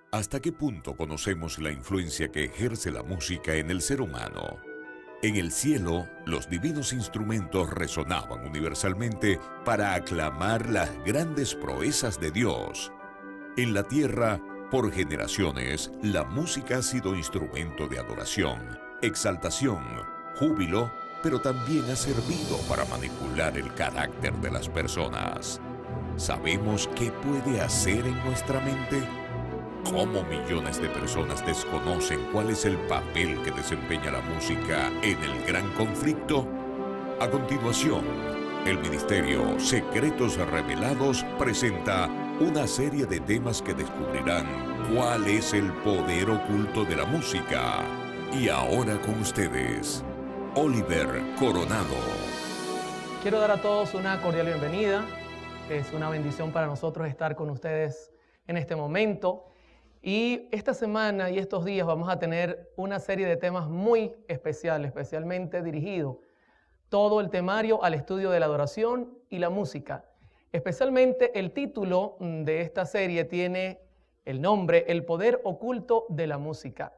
¿Hasta qué punto conocemos la influencia que ejerce la música en el ser humano? En el cielo, los divinos instrumentos resonaban universalmente para aclamar las grandes proezas de Dios. En la tierra, por generaciones, la música ha sido instrumento de adoración, exaltación, júbilo, pero también ha servido para manipular el carácter de las personas. ¿Sabemos qué puede hacer en nuestra mente? ¿Cómo millones de personas desconocen cuál es el papel que desempeña la música en el gran conflicto? A continuación, el Ministerio Secretos Revelados presenta una serie de temas que descubrirán cuál es el poder oculto de la música. Y ahora con ustedes, Oliver Coronado. Quiero dar a todos una cordial bienvenida. Es una bendición para nosotros estar con ustedes en este momento. Y esta semana y estos días vamos a tener una serie de temas muy especiales, especialmente dirigido todo el temario al estudio de la adoración y la música. Especialmente el título de esta serie tiene el nombre El poder oculto de la música.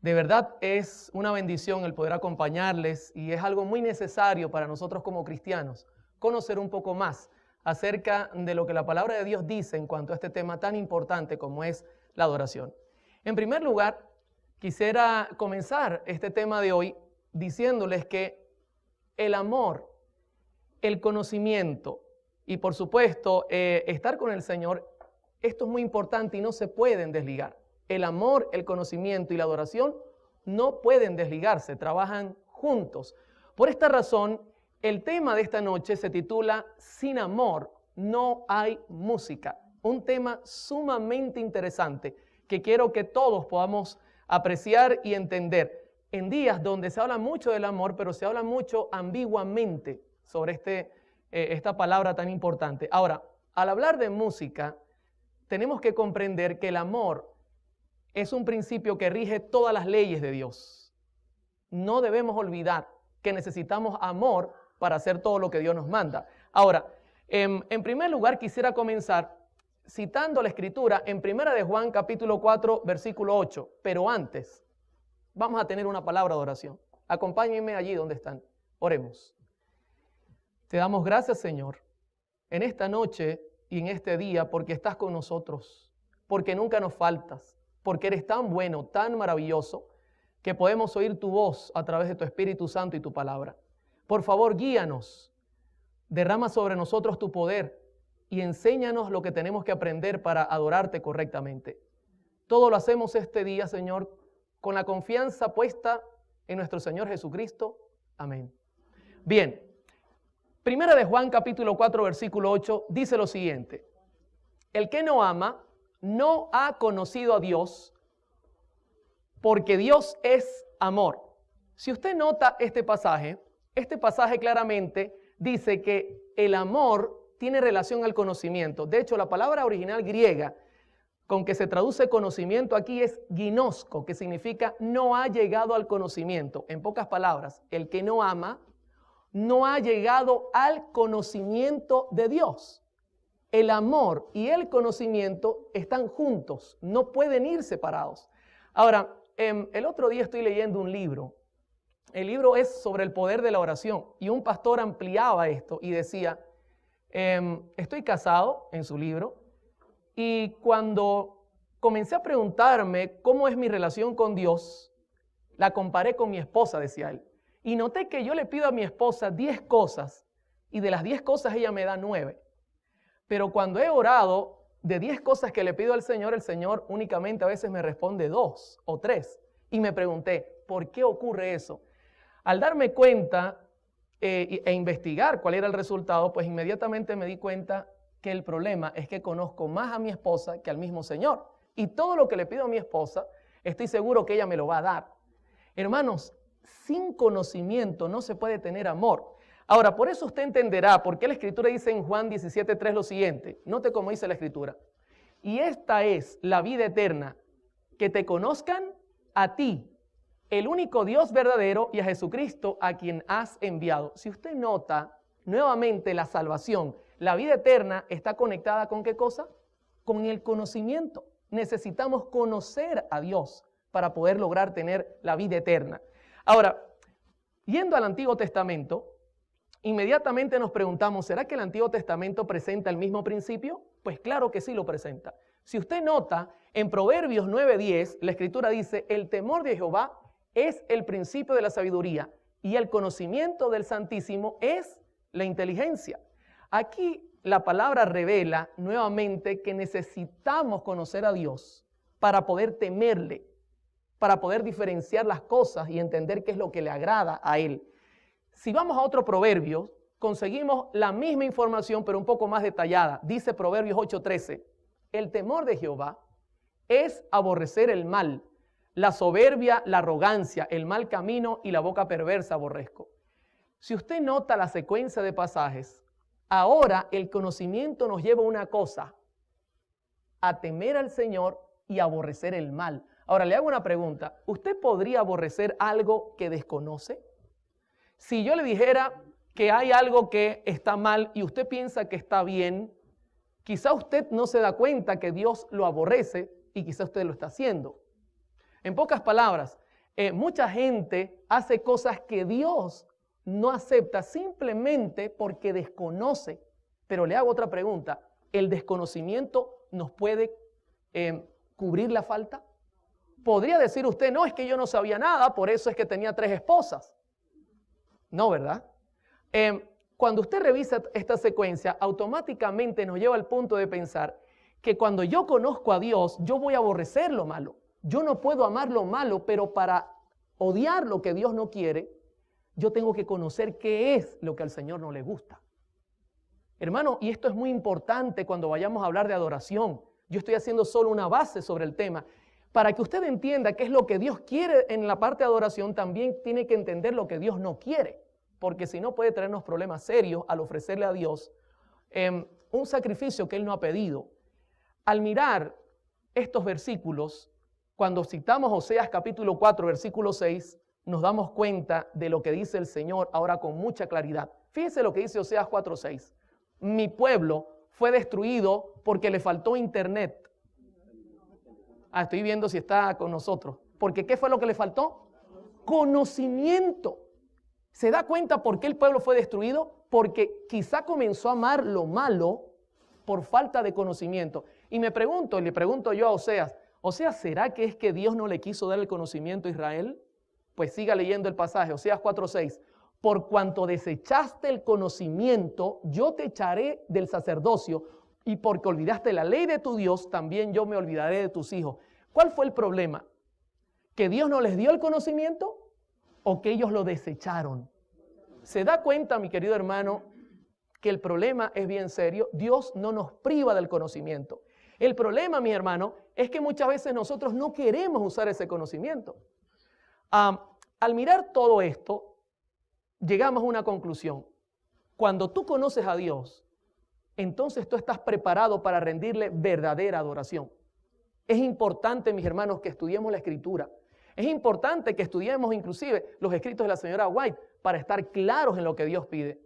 De verdad es una bendición el poder acompañarles y es algo muy necesario para nosotros como cristianos conocer un poco más acerca de lo que la palabra de Dios dice en cuanto a este tema tan importante como es la adoración. En primer lugar, quisiera comenzar este tema de hoy diciéndoles que el amor, el conocimiento y por supuesto estar con el Señor, esto es muy importante y no se pueden desligar. El amor, el conocimiento y la adoración no pueden desligarse, trabajan juntos. Por esta razón, el tema de esta noche se titula Sin amor no hay música. Un tema sumamente interesante que quiero que todos podamos apreciar y entender en días donde se habla mucho del amor, pero se habla mucho ambiguamente sobre esta palabra tan importante. Ahora, al hablar de música, tenemos que comprender que el amor es un principio que rige todas las leyes de Dios. No debemos olvidar que necesitamos amor para hacer todo lo que Dios nos manda. Ahora, en primer lugar quisiera comenzar citando la Escritura en 1 de Juan capítulo 4 versículo 8. Pero antes, vamos a tener una palabra de oración. Acompáñenme allí donde están. Oremos. Te damos gracias, Señor, en esta noche y en este día porque estás con nosotros, porque nunca nos faltas, porque eres tan bueno, tan maravilloso, que podemos oír tu voz a través de tu Espíritu Santo y tu palabra. Por favor, guíanos, derrama sobre nosotros tu poder y enséñanos lo que tenemos que aprender para adorarte correctamente. Todo lo hacemos este día, Señor, con la confianza puesta en nuestro Señor Jesucristo. Amén. Bien, 1 de Juan capítulo 4 versículo 8 dice lo siguiente: el que no ama no ha conocido a Dios, porque Dios es amor. Si usted nota este pasaje claramente dice que el amor tiene relación al conocimiento. De hecho, la palabra original griega con que se traduce conocimiento aquí es ginosko, que significa no ha llegado al conocimiento. En pocas palabras, el que no ama no ha llegado al conocimiento de Dios. El amor y el conocimiento están juntos, no pueden ir separados. Ahora, el otro día estoy leyendo un libro. El libro es sobre el poder de la oración y un pastor ampliaba esto y decía, estoy casado en su libro y cuando comencé a preguntarme cómo es mi relación con Dios, la comparé con mi esposa, decía él. Y noté que yo le pido a mi esposa 10 cosas y de las 10 cosas ella me da 9. Pero cuando he orado de 10 cosas que le pido al Señor, el Señor únicamente a veces me responde 2 o 3. Y me pregunté, ¿por qué ocurre eso? Al darme cuenta e investigar cuál era el resultado, pues inmediatamente me di cuenta que el problema es que conozco más a mi esposa que al mismo Señor. Y todo lo que le pido a mi esposa, estoy seguro que ella me lo va a dar. Hermanos, sin conocimiento no se puede tener amor. Ahora, por eso usted entenderá por qué la Escritura dice en Juan 17:3 lo siguiente. Note cómo dice la Escritura. Y esta es la vida eterna, que te conozcan a ti, el único Dios verdadero, y a Jesucristo a quien has enviado. Si usted nota nuevamente la salvación, la vida eterna está conectada ¿con qué cosa? Con el conocimiento. Necesitamos conocer a Dios para poder lograr tener la vida eterna. Ahora, yendo al Antiguo Testamento, inmediatamente nos preguntamos, ¿será que el Antiguo Testamento presenta el mismo principio? Pues claro que sí lo presenta. Si usted nota, en Proverbios 9:10, la Escritura dice, el temor de Jehová es el principio de la sabiduría y el conocimiento del Santísimo es la inteligencia. Aquí la palabra revela nuevamente que necesitamos conocer a Dios para poder temerle, para poder diferenciar las cosas y entender qué es lo que le agrada a Él. Si vamos a otro proverbio, conseguimos la misma información pero un poco más detallada. Dice Proverbios 8:13, el temor de Jehová es aborrecer el mal, la soberbia, la arrogancia, el mal camino y la boca perversa aborrezco. Si usted nota la secuencia de pasajes, ahora el conocimiento nos lleva a una cosa, a temer al Señor y aborrecer el mal. Ahora le hago una pregunta, ¿usted podría aborrecer algo que desconoce? Si yo le dijera que hay algo que está mal y usted piensa que está bien, quizá usted no se da cuenta que Dios lo aborrece y quizá usted lo está haciendo. En pocas palabras, mucha gente hace cosas que Dios no acepta simplemente porque desconoce. Pero le hago otra pregunta, ¿el desconocimiento nos puede cubrir la falta? ¿Podría decir usted, no, es que yo no sabía nada, por eso es que tenía 3 esposas? No, ¿verdad? Cuando usted revisa esta secuencia, automáticamente nos lleva al punto de pensar que cuando yo conozco a Dios, yo voy a aborrecer lo malo. Yo no puedo amar lo malo, pero para odiar lo que Dios no quiere, yo tengo que conocer qué es lo que al Señor no le gusta. Hermano, y esto es muy importante cuando vayamos a hablar de adoración. Yo estoy haciendo solo una base sobre el tema. Para que usted entienda qué es lo que Dios quiere en la parte de adoración, también tiene que entender lo que Dios no quiere. Porque si no puede traernos problemas serios al ofrecerle a Dios un sacrificio que Él no ha pedido. Al mirar estos versículos, cuando citamos Oseas capítulo 4, versículo 6, nos damos cuenta de lo que dice el Señor ahora con mucha claridad. Fíjese lo que dice Oseas 4, 6. Mi pueblo fue destruido porque le faltó internet. Estoy viendo si está con nosotros. Porque ¿qué fue lo que le faltó? Conocimiento. ¿Se da cuenta por qué el pueblo fue destruido? Porque quizá comenzó a amar lo malo por falta de conocimiento. Y le pregunto yo a Oseas, ¿será que es que Dios no le quiso dar el conocimiento a Israel? Pues siga leyendo el pasaje, Oseas 4:6. Por cuanto desechaste el conocimiento, yo te echaré del sacerdocio, y porque olvidaste la ley de tu Dios, también yo me olvidaré de tus hijos. ¿Cuál fue el problema? ¿Que Dios no les dio el conocimiento o que ellos lo desecharon? ¿Se da cuenta, mi querido hermano, que el problema es bien serio? Dios no nos priva del conocimiento. El problema, mi hermano, es que muchas veces nosotros no queremos usar ese conocimiento. Al mirar todo esto, llegamos a una conclusión. Cuando tú conoces a Dios, entonces tú estás preparado para rendirle verdadera adoración. Es importante, mis hermanos, que estudiemos la Escritura. Es importante que estudiemos inclusive los escritos de la señora White para estar claros en lo que Dios pide.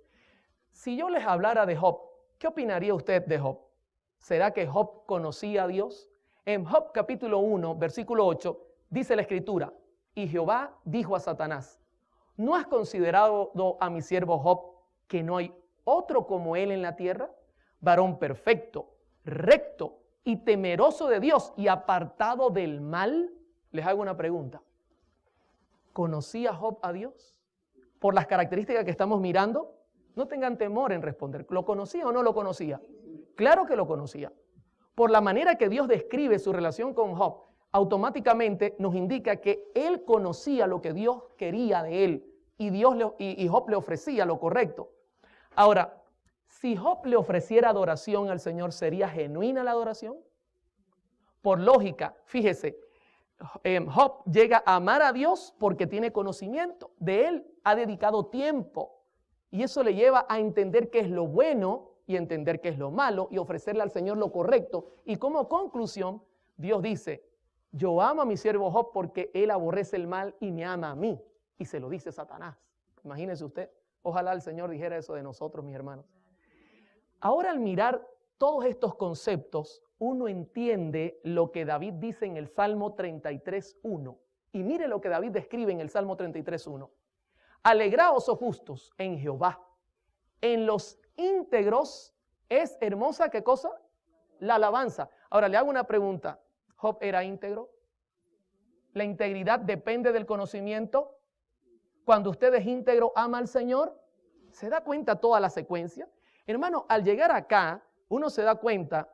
Si yo les hablara de Job, ¿qué opinaría usted de Job? ¿Será que Job conocía a Dios? En Job capítulo 1, versículo 8, dice la Escritura, y Jehová dijo a Satanás, ¿no has considerado a mi siervo Job que no hay otro como él en la tierra? Varón perfecto, recto y temeroso de Dios y apartado del mal. Les hago una pregunta. ¿Conocía Job a Dios? Por las características que estamos mirando, no tengan temor en responder. ¿Lo conocía o no lo conocía? Claro que lo conocía. Por la manera que Dios describe su relación con Job, automáticamente nos indica que él conocía lo que Dios quería de él y Job le ofrecía lo correcto. Ahora, si Job le ofreciera adoración al Señor, ¿sería genuina la adoración? Por lógica, fíjese, Job llega a amar a Dios porque tiene conocimiento de Él, ha dedicado tiempo y eso le lleva a entender qué es lo bueno y entender qué es lo malo y ofrecerle al Señor lo correcto. Y como conclusión, Dios dice, yo amo a mi siervo Job porque él aborrece el mal y me ama a mí. Y se lo dice Satanás. Imagínese usted, ojalá el Señor dijera eso de nosotros, mis hermanos. Ahora al mirar todos estos conceptos, uno entiende lo que David dice en el Salmo 33:1. Y mire lo que David describe en el Salmo 33:1. Alegraos, oh justos, en Jehová. En los íntegros es hermosa, ¿qué cosa? La alabanza. Ahora le hago una pregunta. ¿Job era íntegro? ¿La integridad depende del conocimiento? Cuando usted es íntegro, ama al Señor. ¿Se da cuenta toda la secuencia? Hermano, al llegar acá, uno se da cuenta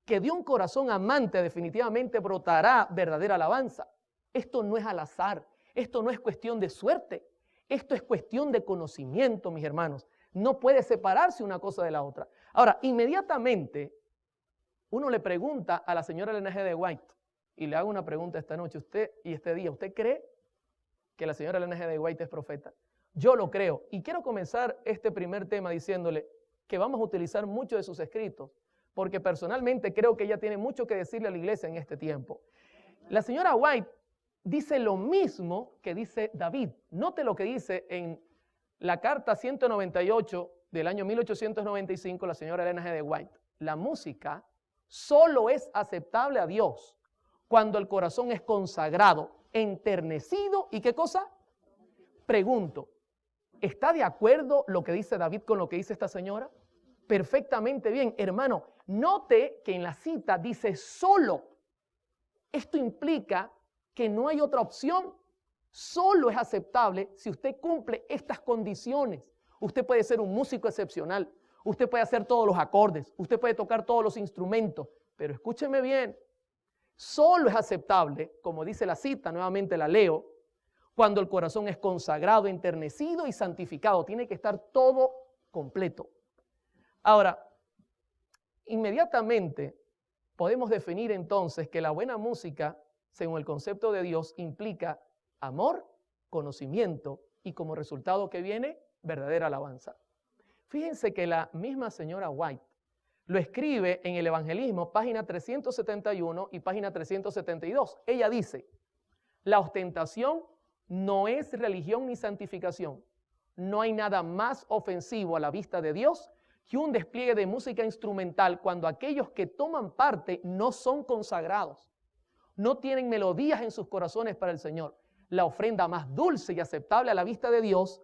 que de un corazón amante definitivamente brotará verdadera alabanza. Esto no es al azar, esto no es cuestión de suerte, esto es cuestión de conocimiento, mis hermanos. No puede separarse una cosa de la otra. Ahora, inmediatamente, uno le pregunta a la señora Ellen G. de White, y le hago una pregunta esta noche, usted y este día, ¿usted cree que la señora Ellen G. de White es profeta? Yo lo creo, y quiero comenzar este primer tema diciéndole que vamos a utilizar muchos de sus escritos, porque personalmente creo que ella tiene mucho que decirle a la iglesia en este tiempo. La señora White dice lo mismo que dice David. Note lo que dice en la carta 198 del año 1895, la señora Ellen G. de White. La música solo es aceptable a Dios cuando el corazón es consagrado, enternecido, ¿y qué cosa? Pregunto, ¿está de acuerdo lo que dice David con lo que dice esta señora? Perfectamente bien, hermano. Note que en la cita dice solo. Esto implica que no hay otra opción. Solo es aceptable si usted cumple estas condiciones. Usted puede ser un músico excepcional. Usted puede hacer todos los acordes. Usted puede tocar todos los instrumentos. Pero escúcheme bien. Solo es aceptable, como dice la cita, nuevamente la leo, cuando el corazón es consagrado, enternecido y santificado. Tiene que estar todo completo. Ahora, inmediatamente podemos definir entonces que la buena música, según el concepto de Dios, implica amor, conocimiento y como resultado que viene, verdadera alabanza. Fíjense que la misma señora White lo escribe en el Evangelismo, página 371 y página 372. Ella dice, la ostentación no es religión ni santificación. No hay nada más ofensivo a la vista de Dios que un despliegue de música instrumental cuando aquellos que toman parte no son consagrados, no tienen melodías en sus corazones para el Señor. La ofrenda más dulce y aceptable a la vista de Dios,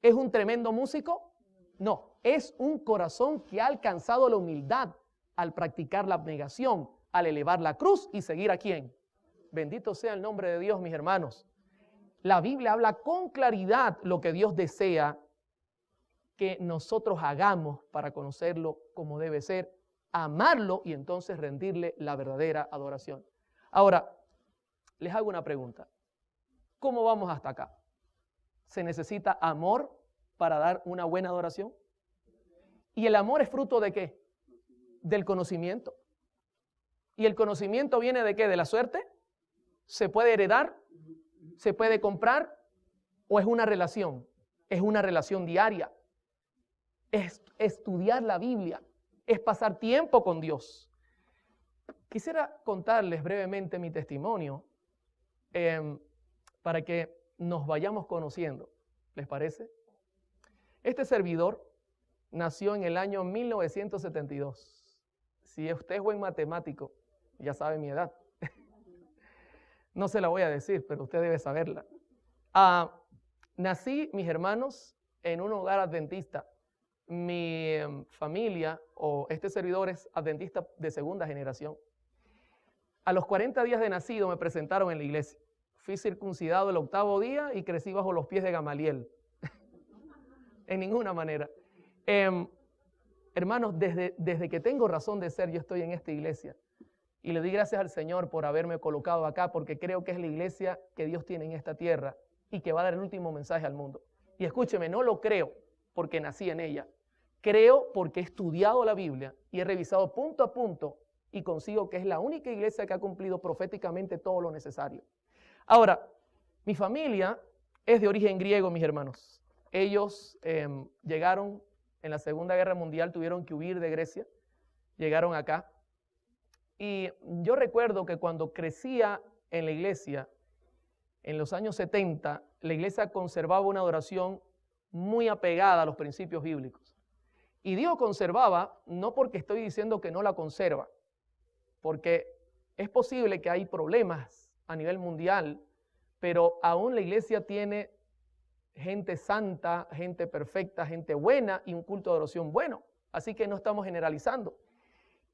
¿es un tremendo músico? No, es un corazón que ha alcanzado la humildad al practicar la abnegación, al elevar la cruz y seguir a ¿quién? Bendito sea el nombre de Dios, mis hermanos. La Biblia habla con claridad lo que Dios desea que nosotros hagamos para conocerlo como debe ser, amarlo y entonces rendirle la verdadera adoración. Ahora, les hago una pregunta. ¿Cómo vamos hasta acá? ¿Se necesita amor para dar una buena adoración? ¿Y el amor es fruto de qué? Del conocimiento. ¿Y el conocimiento viene de qué? ¿De la suerte? ¿Se puede heredar? ¿Se puede comprar? ¿O es una relación? Es una relación diaria. Es estudiar la Biblia. Es pasar tiempo con Dios. Quisiera contarles brevemente mi testimonio para que nos vayamos conociendo. ¿Les parece? Este servidor nació en el año 1972. Si usted es buen matemático, ya sabe mi edad. No se la voy a decir, pero usted debe saberla. Nací, mis hermanos, en un hogar adventista. Mi familia o este servidor es adventista de segunda generación. A los 40 días de nacido me presentaron en la iglesia. Fui circuncidado el 8º día y crecí bajo los pies de Gamaliel. En ninguna manera. Hermanos, desde que tengo razón de ser, yo estoy en esta iglesia. Y le doy gracias al Señor por haberme colocado acá, porque creo que es la iglesia que Dios tiene en esta tierra y que va a dar el último mensaje al mundo. Y escúcheme, no lo creo porque nací en ella. Creo porque he estudiado la Biblia y he revisado punto a punto y consigo que es la única iglesia que ha cumplido proféticamente todo lo necesario. Ahora, mi familia es de origen griego, mis hermanos. Ellos llegaron en la Segunda Guerra Mundial, tuvieron que huir de Grecia, llegaron acá. Y yo recuerdo que cuando crecía en la iglesia, en los años 70, la iglesia conservaba una adoración muy apegada a los principios bíblicos. Y digo conservaba, no porque estoy diciendo que no la conserva, porque es posible que hay problemas a nivel mundial, pero aún la iglesia tiene gente santa, gente perfecta, gente buena y un culto de adoración bueno. Así que no estamos generalizando.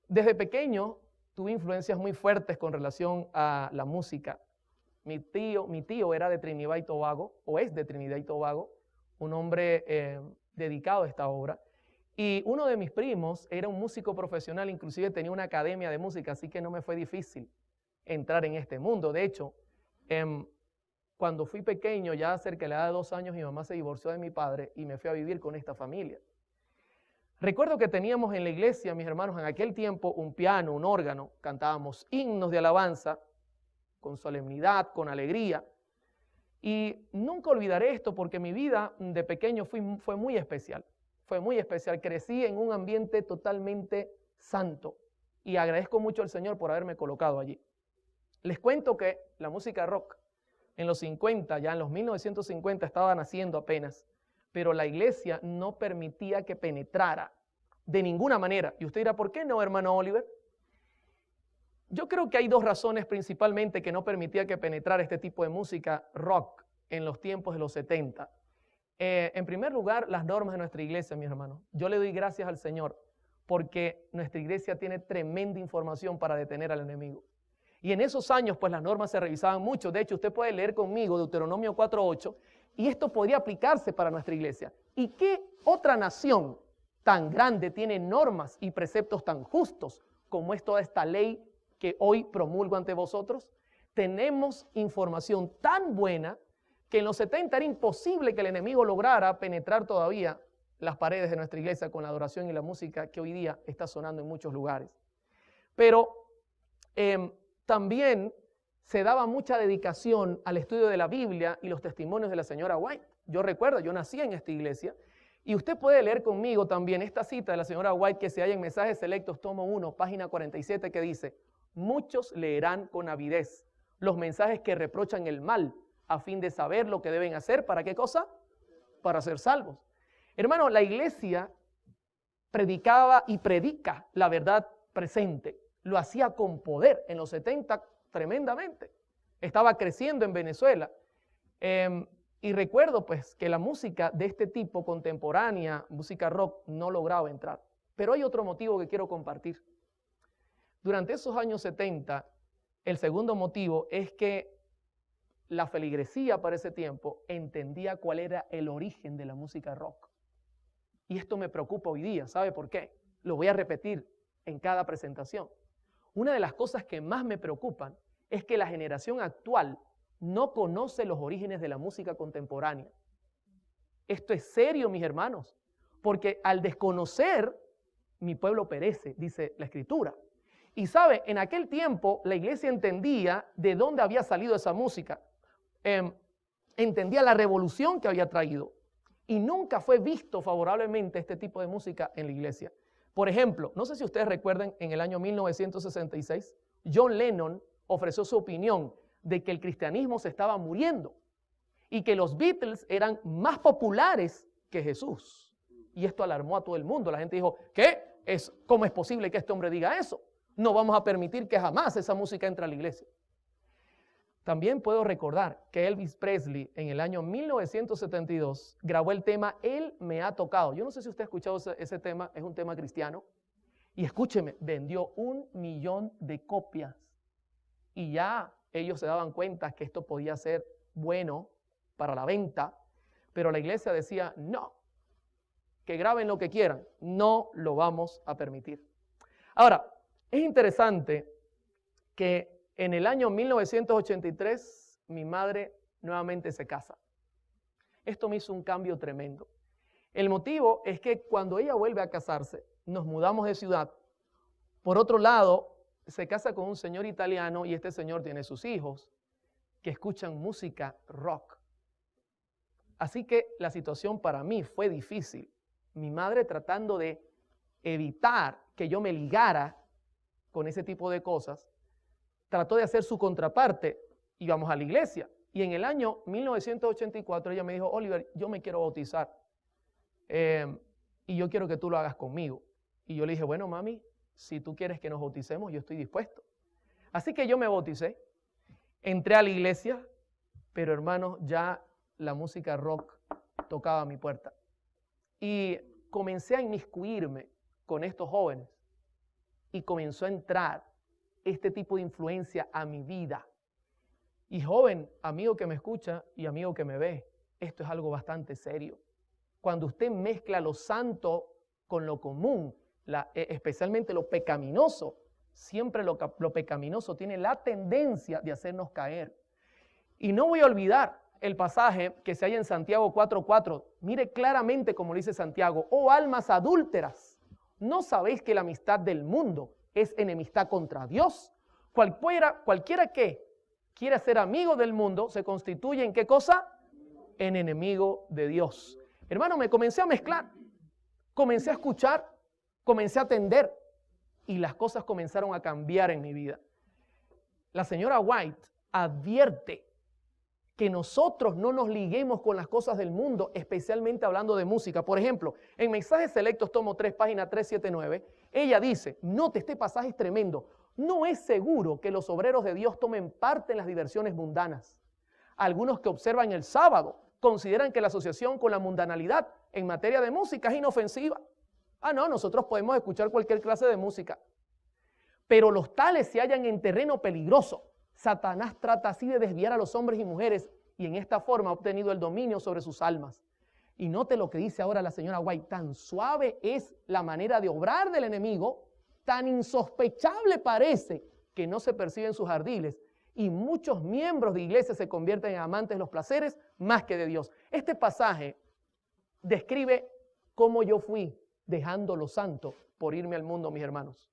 Desde pequeño tuve influencias muy fuertes con relación a la música. Mi tío era de Trinidad y Tobago, o es de Trinidad y Tobago, un hombre dedicado a esta obra. Y uno de mis primos era un músico profesional, inclusive tenía una academia de música, así que no me fue difícil entrar en este mundo. De hecho, cuando fui pequeño, ya cerca de la edad de 2 años, mi mamá se divorció de mi padre y me fui a vivir con esta familia. Recuerdo que teníamos en la iglesia, mis hermanos, en aquel tiempo un piano, un órgano, cantábamos himnos de alabanza con solemnidad, con alegría. Y nunca olvidaré esto porque mi vida de pequeño fue muy especial. Fue muy especial. Crecí en un ambiente totalmente santo y agradezco mucho al Señor por haberme colocado allí. Les cuento que la música rock en los 50, ya en los 1950 estaba naciendo apenas, pero la iglesia no permitía que penetrara de ninguna manera. Y usted dirá, ¿por qué no, hermano Oliver? Yo creo que hay 2 razones principalmente que no permitía que penetrara este tipo de música rock en los tiempos de los 70. En primer lugar, las normas de nuestra iglesia, mis hermanos. Yo le doy gracias al Señor porque nuestra iglesia tiene tremenda información para detener al enemigo. Y en esos años, pues las normas se revisaban mucho. De hecho, usted puede leer conmigo Deuteronomio 4:8 y esto podría aplicarse para nuestra iglesia. ¿Y qué otra nación tan grande tiene normas y preceptos tan justos como es toda esta ley que hoy promulgo ante vosotros? Tenemos información tan buena que en los 70 era imposible que el enemigo lograra penetrar todavía las paredes de nuestra iglesia con la adoración y la música que hoy día está sonando en muchos lugares. Pero también se daba mucha dedicación al estudio de la Biblia y los testimonios de la señora White. Yo recuerdo, yo nací en esta iglesia y usted puede leer conmigo también esta cita de la señora White que se halla en Mensajes Selectos, tomo 1, página 47, que dice: muchos leerán con avidez los mensajes que reprochan el mal a fin de saber lo que deben hacer. ¿Para qué cosa? Para ser salvos. Hermano, la iglesia predicaba y predica la verdad presente. Lo hacía con poder en los 70 tremendamente. Estaba creciendo en Venezuela. Y recuerdo pues que la música de este tipo contemporánea, música rock, no lograba entrar. Pero hay otro motivo que quiero compartir. Durante esos años 70, el segundo motivo es que la feligresía para ese tiempo entendía cuál era el origen de la música rock. Y esto me preocupa hoy día. ¿Sabe por qué? Lo voy a repetir en cada presentación. Una de las cosas que más me preocupan es que la generación actual no conoce los orígenes de la música contemporánea. Esto es serio, mis hermanos, porque al desconocer, mi pueblo perece, dice la Escritura. Y sabe, en aquel tiempo la iglesia entendía de dónde había salido esa música. Entendía la revolución que había traído. Y nunca fue visto favorablemente este tipo de música en la iglesia. Por ejemplo, no sé si ustedes recuerdan, en el año 1966, John Lennon ofreció su opinión de que el cristianismo se estaba muriendo y que los Beatles eran más populares que Jesús. Y esto alarmó a todo el mundo. La gente dijo, ¿cómo es posible que este hombre diga eso? No vamos a permitir que jamás esa música entre a la iglesia. También puedo recordar que Elvis Presley en el año 1972 grabó el tema Él me ha tocado. Yo no sé si usted ha escuchado ese tema, es un tema cristiano. Y escúcheme, vendió 1 millón de copias. Y ya ellos se daban cuenta que esto podía ser bueno para la venta, pero la iglesia decía, no, que graben lo que quieran, no lo vamos a permitir. Ahora, es interesante que en el año 1983 mi madre nuevamente se casa. Esto me hizo un cambio tremendo. El motivo es que cuando ella vuelve a casarse, nos mudamos de ciudad. Por otro lado, se casa con un señor italiano y este señor tiene sus hijos que escuchan música rock. Así que la situación para mí fue difícil. Mi madre tratando de evitar que yo me ligara con ese tipo de cosas, trató de hacer su contraparte, íbamos a la iglesia. Y en el año 1984 ella me dijo, Oliver, yo me quiero bautizar. y yo quiero que tú lo hagas conmigo. Y yo le dije, bueno, mami, si tú quieres que nos bauticemos, yo estoy dispuesto. Así que yo me bauticé, entré a la iglesia, pero hermanos, ya la música rock tocaba a mi puerta. Y comencé a inmiscuirme con estos jóvenes y comenzó a entrar este tipo de influencia a mi vida. Y joven, amigo que me escucha y amigo que me ve, esto es algo bastante serio. Cuando usted mezcla lo santo con lo común, especialmente lo pecaminoso, siempre lo pecaminoso tiene la tendencia de hacernos caer. Y no voy a olvidar el pasaje que se halla en Santiago 4:4. Mire claramente como dice Santiago: oh almas adúlteras, ¿no sabéis que la amistad del mundo es enemistad contra Dios? Cualquiera que quiera ser amigo del mundo se constituye ¿en qué cosa? En enemigo de Dios. Hermano, me comencé a mezclar, comencé a escuchar, comencé a atender y las cosas comenzaron a cambiar en mi vida. La señora White advierte que nosotros no nos liguemos con las cosas del mundo, especialmente hablando de música. Por ejemplo, en Mensajes Selectos, tomo 3, página 379, ella dice, note, este pasaje es tremendo, no es seguro que los obreros de Dios tomen parte en las diversiones mundanas. Algunos que observan el sábado consideran que la asociación con la mundanalidad en materia de música es inofensiva. Ah, no, nosotros podemos escuchar cualquier clase de música. Pero los tales se hallan en terreno peligroso. Satanás trata así de desviar a los hombres y mujeres y en esta forma ha obtenido el dominio sobre sus almas. Y note lo que dice ahora la señora White, tan suave es la manera de obrar del enemigo, tan insospechable parece que no se perciben sus ardiles y muchos miembros de iglesia se convierten en amantes de los placeres más que de Dios. Este pasaje describe cómo yo fui dejando lo santo por irme al mundo, mis hermanos.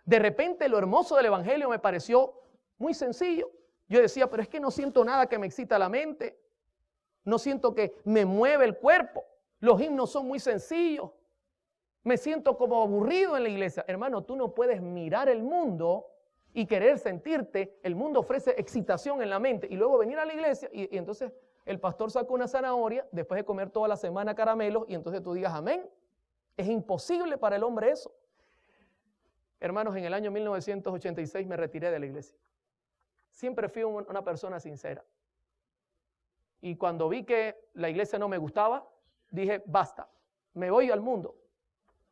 De repente lo hermoso del evangelio me pareció muy sencillo. Yo decía, pero es que no siento nada que me excita la mente. No siento que me mueve el cuerpo. Los himnos son muy sencillos. Me siento como aburrido en la iglesia. Hermano, tú no puedes mirar el mundo y querer sentirte. El mundo ofrece excitación en la mente y luego venir a la iglesia y entonces el pastor saca una zanahoria después de comer toda la semana caramelos y entonces tú digas amén. Es imposible para el hombre eso. Hermanos, en el año 1986 me retiré de la iglesia. Siempre fui una persona sincera. Y cuando vi que la iglesia no me gustaba, dije, basta, me voy al mundo.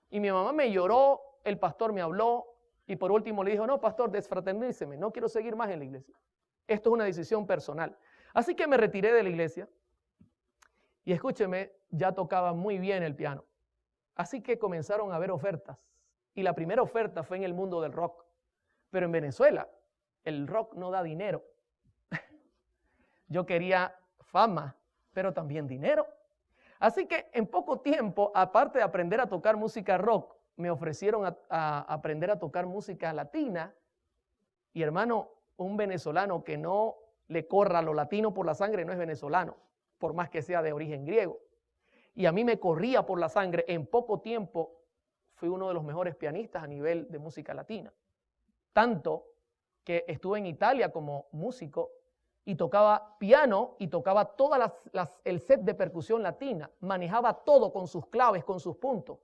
Y mi mamá me lloró, el pastor me habló, y por último le dijo, no, pastor, desfraterníceme, no quiero seguir más en la iglesia. Esto es una decisión personal. Así que me retiré de la iglesia, y escúcheme, ya tocaba muy bien el piano. Así que comenzaron a haber ofertas, y la primera oferta fue en el mundo del rock. Pero en Venezuela, el rock no da dinero. Yo quería fama, pero también dinero. Así que en poco tiempo, aparte de aprender a tocar música rock, me ofrecieron a aprender a tocar música latina. Y hermano, un venezolano que no le corra lo latino por la sangre no es venezolano, por más que sea de origen griego. Y a mí me corría por la sangre. En poco tiempo fui uno de los mejores pianistas a nivel de música latina. Tanto que estuve en Italia como músico y tocaba piano y tocaba toda el set de percusión latina. Manejaba todo con sus claves, con sus puntos.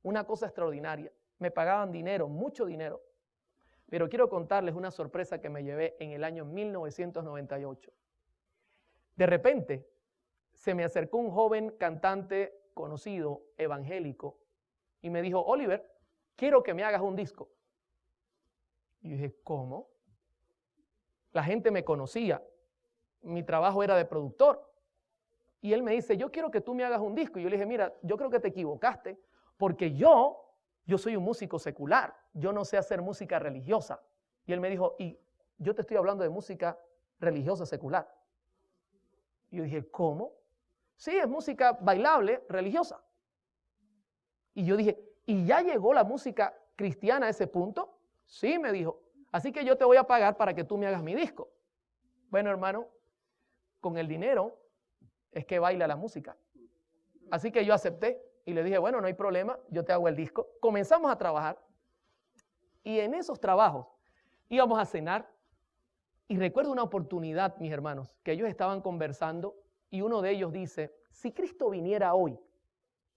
Una cosa extraordinaria. Me pagaban dinero, mucho dinero. Pero quiero contarles una sorpresa que me llevé en el año 1998. De repente, se me acercó un joven cantante conocido, evangélico, y me dijo, Oliver, quiero que me hagas un disco. Y yo dije, ¿cómo? La gente me conocía, mi trabajo era de productor. Y él me dice, yo quiero que tú me hagas un disco. Y yo le dije, mira, yo creo que te equivocaste, porque yo soy un músico secular, yo no sé hacer música religiosa. Y él me dijo, y yo te estoy hablando de música religiosa secular. Y yo dije, ¿cómo? Sí, es música bailable, religiosa. Y yo dije, ¿y ya llegó la música cristiana a ese punto? Sí, me dijo. Así que yo te voy a pagar para que tú me hagas mi disco. Bueno, hermano, con el dinero es que baila la música. Así que yo acepté y le dije, bueno, no hay problema, yo te hago el disco. Comenzamos a trabajar y en esos trabajos íbamos a cenar y recuerdo una oportunidad, mis hermanos, que ellos estaban conversando y uno de ellos dice, si Cristo viniera hoy,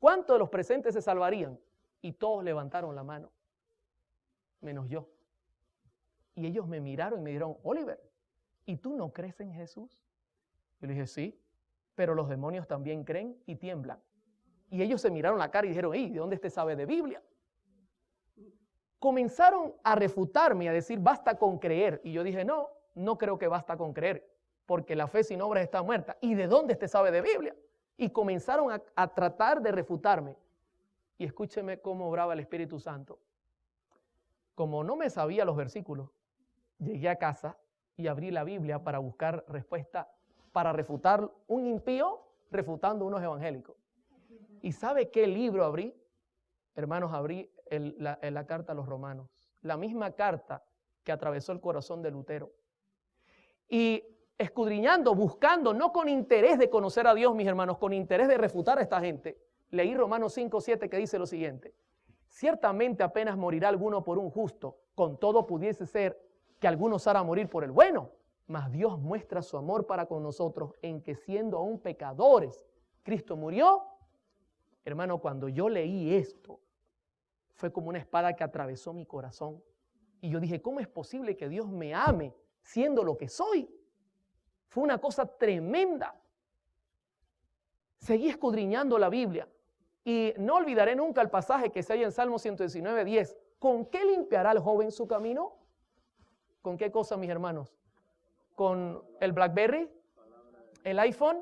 ¿cuántos de los presentes se salvarían? Y todos levantaron la mano, menos yo. Y ellos me miraron y me dijeron, Oliver, ¿y tú no crees en Jesús? Yo le dije, sí, pero los demonios también creen y tiemblan. Y ellos se miraron la cara y dijeron, ¿de dónde este sabe de Biblia? Comenzaron a refutarme, a decir, basta con creer. Y yo dije, no creo que basta con creer, porque la fe sin obras está muerta. ¿Y de dónde este sabe de Biblia? Y comenzaron a tratar de refutarme. Y escúcheme cómo obraba el Espíritu Santo. Como no me sabía los versículos, llegué a casa y abrí la Biblia para buscar respuesta, para refutar un impío refutando unos evangélicos. ¿Y sabe qué libro abrí? Hermanos, abrí la carta a los Romanos. La misma carta que atravesó el corazón de Lutero. Y escudriñando, buscando, no con interés de conocer a Dios, mis hermanos, con interés de refutar a esta gente, leí Romanos 5:7 que dice lo siguiente. Ciertamente apenas morirá alguno por un justo, con todo pudiese ser que alguno osara morir por el bueno, mas Dios muestra su amor para con nosotros en que siendo aún pecadores, Cristo murió. Hermano, cuando yo leí esto, fue como una espada que atravesó mi corazón. Y yo dije, ¿cómo es posible que Dios me ame siendo lo que soy? Fue una cosa tremenda. Seguí escudriñando la Biblia. Y no olvidaré nunca el pasaje que se halla en Salmo 119:10. ¿Con qué limpiará el joven su camino? ¿Con qué cosa, mis hermanos? ¿Con el BlackBerry? ¿El iPhone?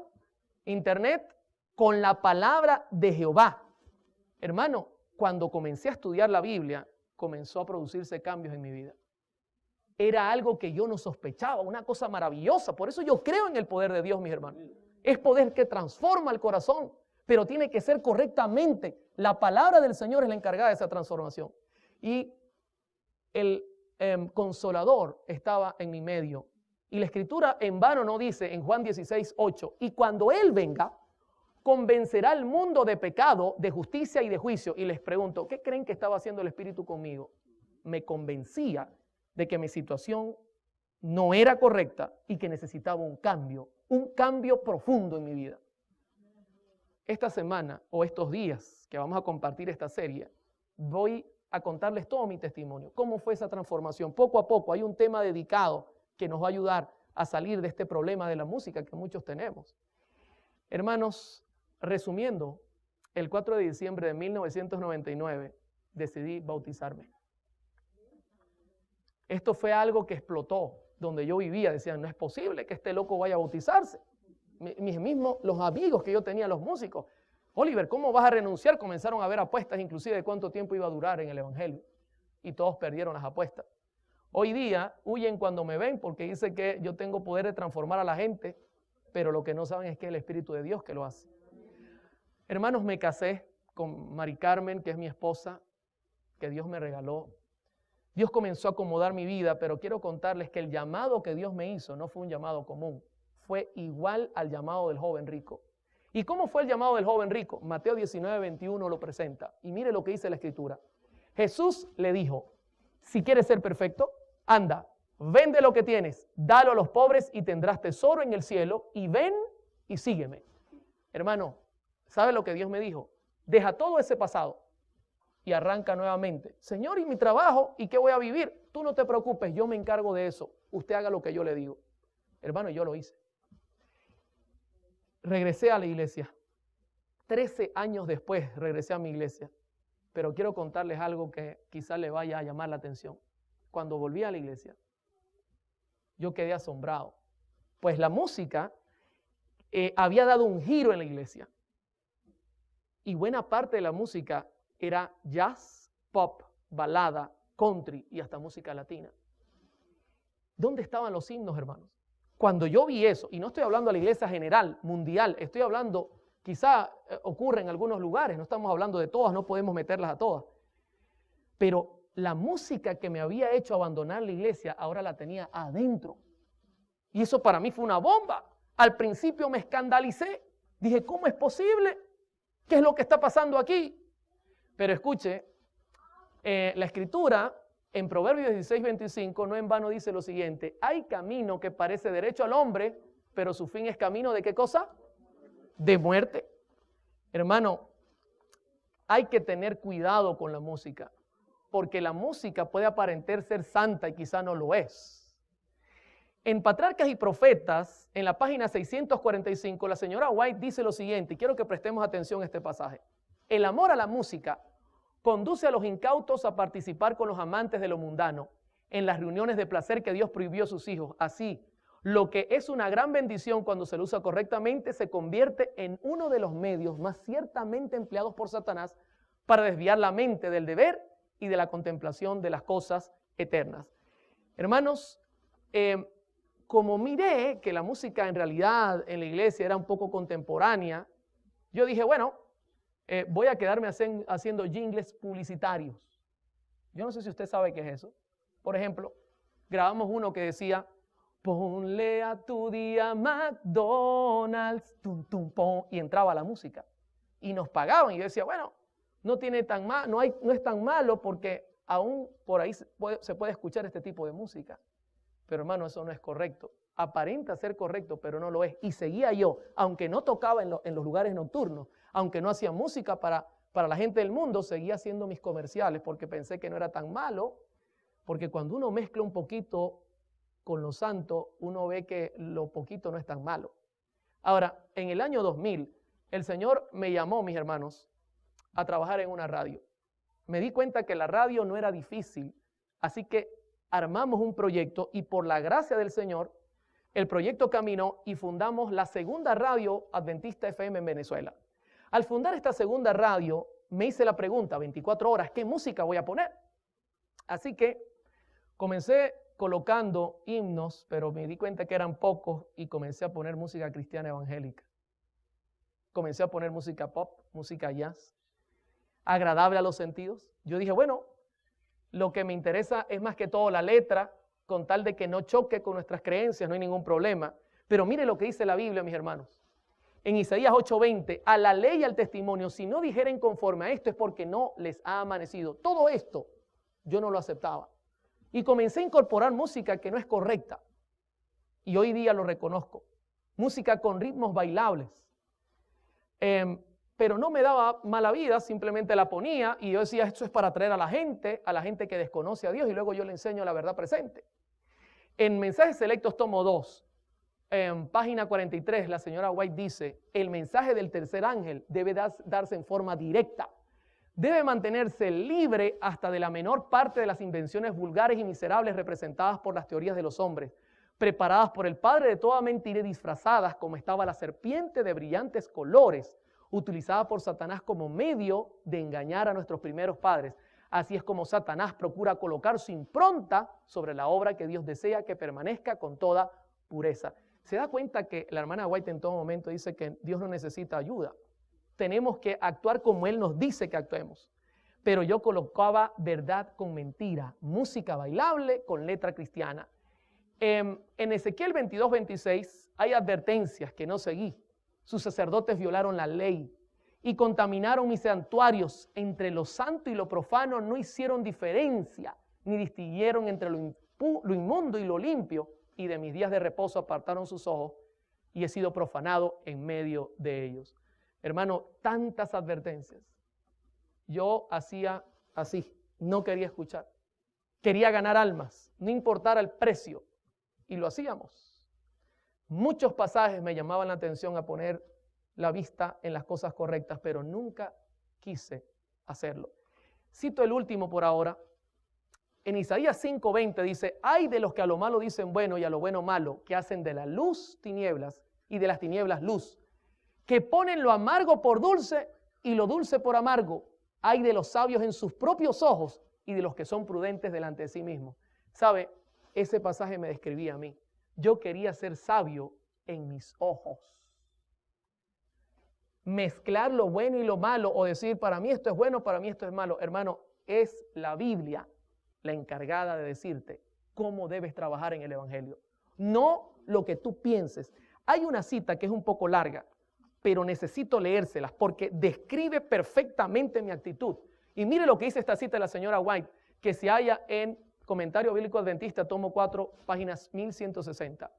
¿Internet? Con la palabra de Jehová. Hermano, cuando comencé a estudiar la Biblia, comenzó a producirse cambios en mi vida. Era algo que yo no sospechaba, una cosa maravillosa. Por eso yo creo en el poder de Dios, mis hermanos. Es poder que transforma el corazón, pero tiene que ser correctamente. La palabra del Señor es la encargada de esa transformación. Y el Consolador estaba en mi medio. Y la Escritura en vano no dice en Juan 16:8, y cuando Él venga, convencerá al mundo de pecado, de justicia y de juicio. Y les pregunto, ¿qué creen que estaba haciendo el Espíritu conmigo? Me convencía de que mi situación no era correcta y que necesitaba un cambio profundo en mi vida. Esta semana o estos días que vamos a compartir esta serie, voy a contarles todo mi testimonio, cómo fue esa transformación. Poco a poco hay un tema dedicado que nos va a ayudar a salir de este problema de la música que muchos tenemos. Hermanos, resumiendo, el 4 de diciembre de 1999 decidí bautizarme. Esto fue algo que explotó donde yo vivía. Decían, no es posible que este loco vaya a bautizarse. Los amigos que yo tenía, los músicos, Oliver, ¿cómo vas a renunciar? Comenzaron a haber apuestas inclusive de cuánto tiempo iba a durar en el evangelio. Y todos perdieron las apuestas. Hoy día huyen cuando me ven porque dicen que yo tengo poder de transformar a la gente, pero lo que no saben es que es el Espíritu de Dios que lo hace. Hermanos, me casé con Mari Carmen, que es mi esposa, que Dios me regaló. Dios comenzó a acomodar mi vida, pero quiero contarles que el llamado que Dios me hizo no fue un llamado común. Fue igual al llamado del joven rico. ¿Y cómo fue el llamado del joven rico? Mateo 19:21 lo presenta. Y mire lo que dice la Escritura. Jesús le dijo, si quieres ser perfecto, anda, vende lo que tienes, dalo a los pobres y tendrás tesoro en el cielo, y ven y sígueme. Hermano, ¿sabe lo que Dios me dijo? Deja todo ese pasado y arranca nuevamente. Señor, ¿y mi trabajo? ¿Y qué voy a vivir? Tú no te preocupes, yo me encargo de eso. Usted haga lo que yo le digo. Hermano, yo lo hice. Regresé a la iglesia. 13 años después regresé a mi iglesia. Pero quiero contarles algo que quizás le vaya a llamar la atención. Cuando volví a la iglesia, yo quedé asombrado. Pues la música había dado un giro en la iglesia. Y buena parte de la música era jazz, pop, balada, country y hasta música latina. ¿Dónde estaban los himnos, hermanos? Cuando yo vi eso, y no estoy hablando de la iglesia general, mundial, estoy hablando, quizá ocurre en algunos lugares, no estamos hablando de todas, no podemos meterlas a todas. Pero la música que me había hecho abandonar la iglesia, ahora la tenía adentro. Y eso para mí fue una bomba. Al principio me escandalicé. Dije, ¿cómo es posible? ¿Qué es lo que está pasando aquí? Pero escuche, la Escritura en Proverbios 16:25 no en vano dice lo siguiente: hay camino que parece derecho al hombre, pero su fin es camino ¿de qué cosa? De muerte. Hermano, hay que tener cuidado con la música, porque la música puede aparentar ser santa y quizá no lo es. En Patriarcas y Profetas, en la página 645, la señora White dice lo siguiente, y quiero que prestemos atención a este pasaje. El amor a la música conduce a los incautos a participar con los amantes de lo mundano en las reuniones de placer que Dios prohibió a sus hijos. Así, lo que es una gran bendición cuando se lo usa correctamente se convierte en uno de los medios más ciertamente empleados por Satanás para desviar la mente del deber y de la contemplación de las cosas eternas. Hermanos, como miré que la música en realidad en la iglesia era un poco contemporánea, yo dije, bueno, voy a quedarme haciendo jingles publicitarios. Yo no sé si usted sabe qué es eso. Por ejemplo, grabamos uno que decía, ponle a tu día McDonald's, tum, tum, pom, y entraba la música. Y nos pagaban, y yo decía, bueno, no es tan malo porque aún por ahí se puede escuchar este tipo de música. Pero hermano, eso no es correcto. Aparenta ser correcto, pero no lo es. Y seguía yo, aunque no tocaba en los lugares nocturnos, aunque no hacía música para la gente del mundo, seguía haciendo mis comerciales porque pensé que no era tan malo, porque cuando uno mezcla un poquito con lo santo, uno ve que lo poquito no es tan malo. Ahora, en el año 2000, el Señor me llamó, mis hermanos, a trabajar en una radio. Me di cuenta que la radio no era difícil, así que armamos un proyecto y por la gracia del Señor, el proyecto caminó y fundamos la segunda radio Adventista FM en Venezuela. Al fundar esta segunda radio, me hice la pregunta, 24 horas, ¿qué música voy a poner? Así que comencé colocando himnos, pero me di cuenta que eran pocos y comencé a poner música cristiana evangélica. Comencé a poner música pop, música jazz, agradable a los sentidos. Yo dije, bueno, lo que me interesa es más que todo la letra, con tal de que no choque con nuestras creencias, no hay ningún problema. Pero mire lo que dice la Biblia, mis hermanos. En Isaías 8:20, a la ley y al testimonio, si no dijeren conforme a esto es porque no les ha amanecido. Todo esto yo no lo aceptaba. Y comencé a incorporar música que no es correcta. Y hoy día lo reconozco. Música con ritmos bailables. Pero no me daba mala vida, simplemente la ponía y yo decía, esto es para atraer a la gente que desconoce a Dios y luego yo le enseño la verdad presente. En Mensajes Selectos, tomo 2, en página 43, la señora White dice, el mensaje del tercer ángel debe darse en forma directa. Debe mantenerse libre hasta de la menor parte de las invenciones vulgares y miserables representadas por las teorías de los hombres, preparadas por el padre de toda mentira y disfrazadas como estaba la serpiente de brillantes colores, utilizada por Satanás como medio de engañar a nuestros primeros padres. Así es como Satanás procura colocar su impronta sobre la obra que Dios desea que permanezca con toda pureza. Se da cuenta que la hermana White en todo momento dice que Dios no necesita ayuda. Tenemos que actuar como Él nos dice que actuemos. Pero yo colocaba verdad con mentira, música bailable con letra cristiana. En Ezequiel 22:26 hay advertencias que no seguí. Sus sacerdotes violaron la ley y contaminaron mis santuarios. Entre lo santo y lo profano no hicieron diferencia, ni distinguieron entre lo inmundo y lo limpio, y de mis días de reposo apartaron sus ojos, y he sido profanado en medio de ellos. Hermano, tantas advertencias. Yo hacía así, no quería escuchar. Quería ganar almas, no importara el precio, y lo hacíamos. Muchos pasajes me llamaban la atención a poner la vista en las cosas correctas, pero nunca quise hacerlo. Cito el último por ahora. En Isaías 5:20 dice, ay de los que a lo malo dicen bueno y a lo bueno malo, que hacen de la luz tinieblas y de las tinieblas luz, que ponen lo amargo por dulce y lo dulce por amargo. Ay de los sabios en sus propios ojos y de los que son prudentes delante de sí mismos. ¿Sabe? Ese pasaje me describía a mí. Yo quería ser sabio en mis ojos. Mezclar lo bueno y lo malo o decir para mí esto es bueno, para mí esto es malo. Hermano, es la Biblia la encargada de decirte cómo debes trabajar en el Evangelio. No lo que tú pienses. Hay una cita que es un poco larga, pero necesito leérselas porque describe perfectamente mi actitud. Y mire lo que dice esta cita de la señora White, que se halla en Comentario Bíblico Adventista, tomo 4, páginas 1160.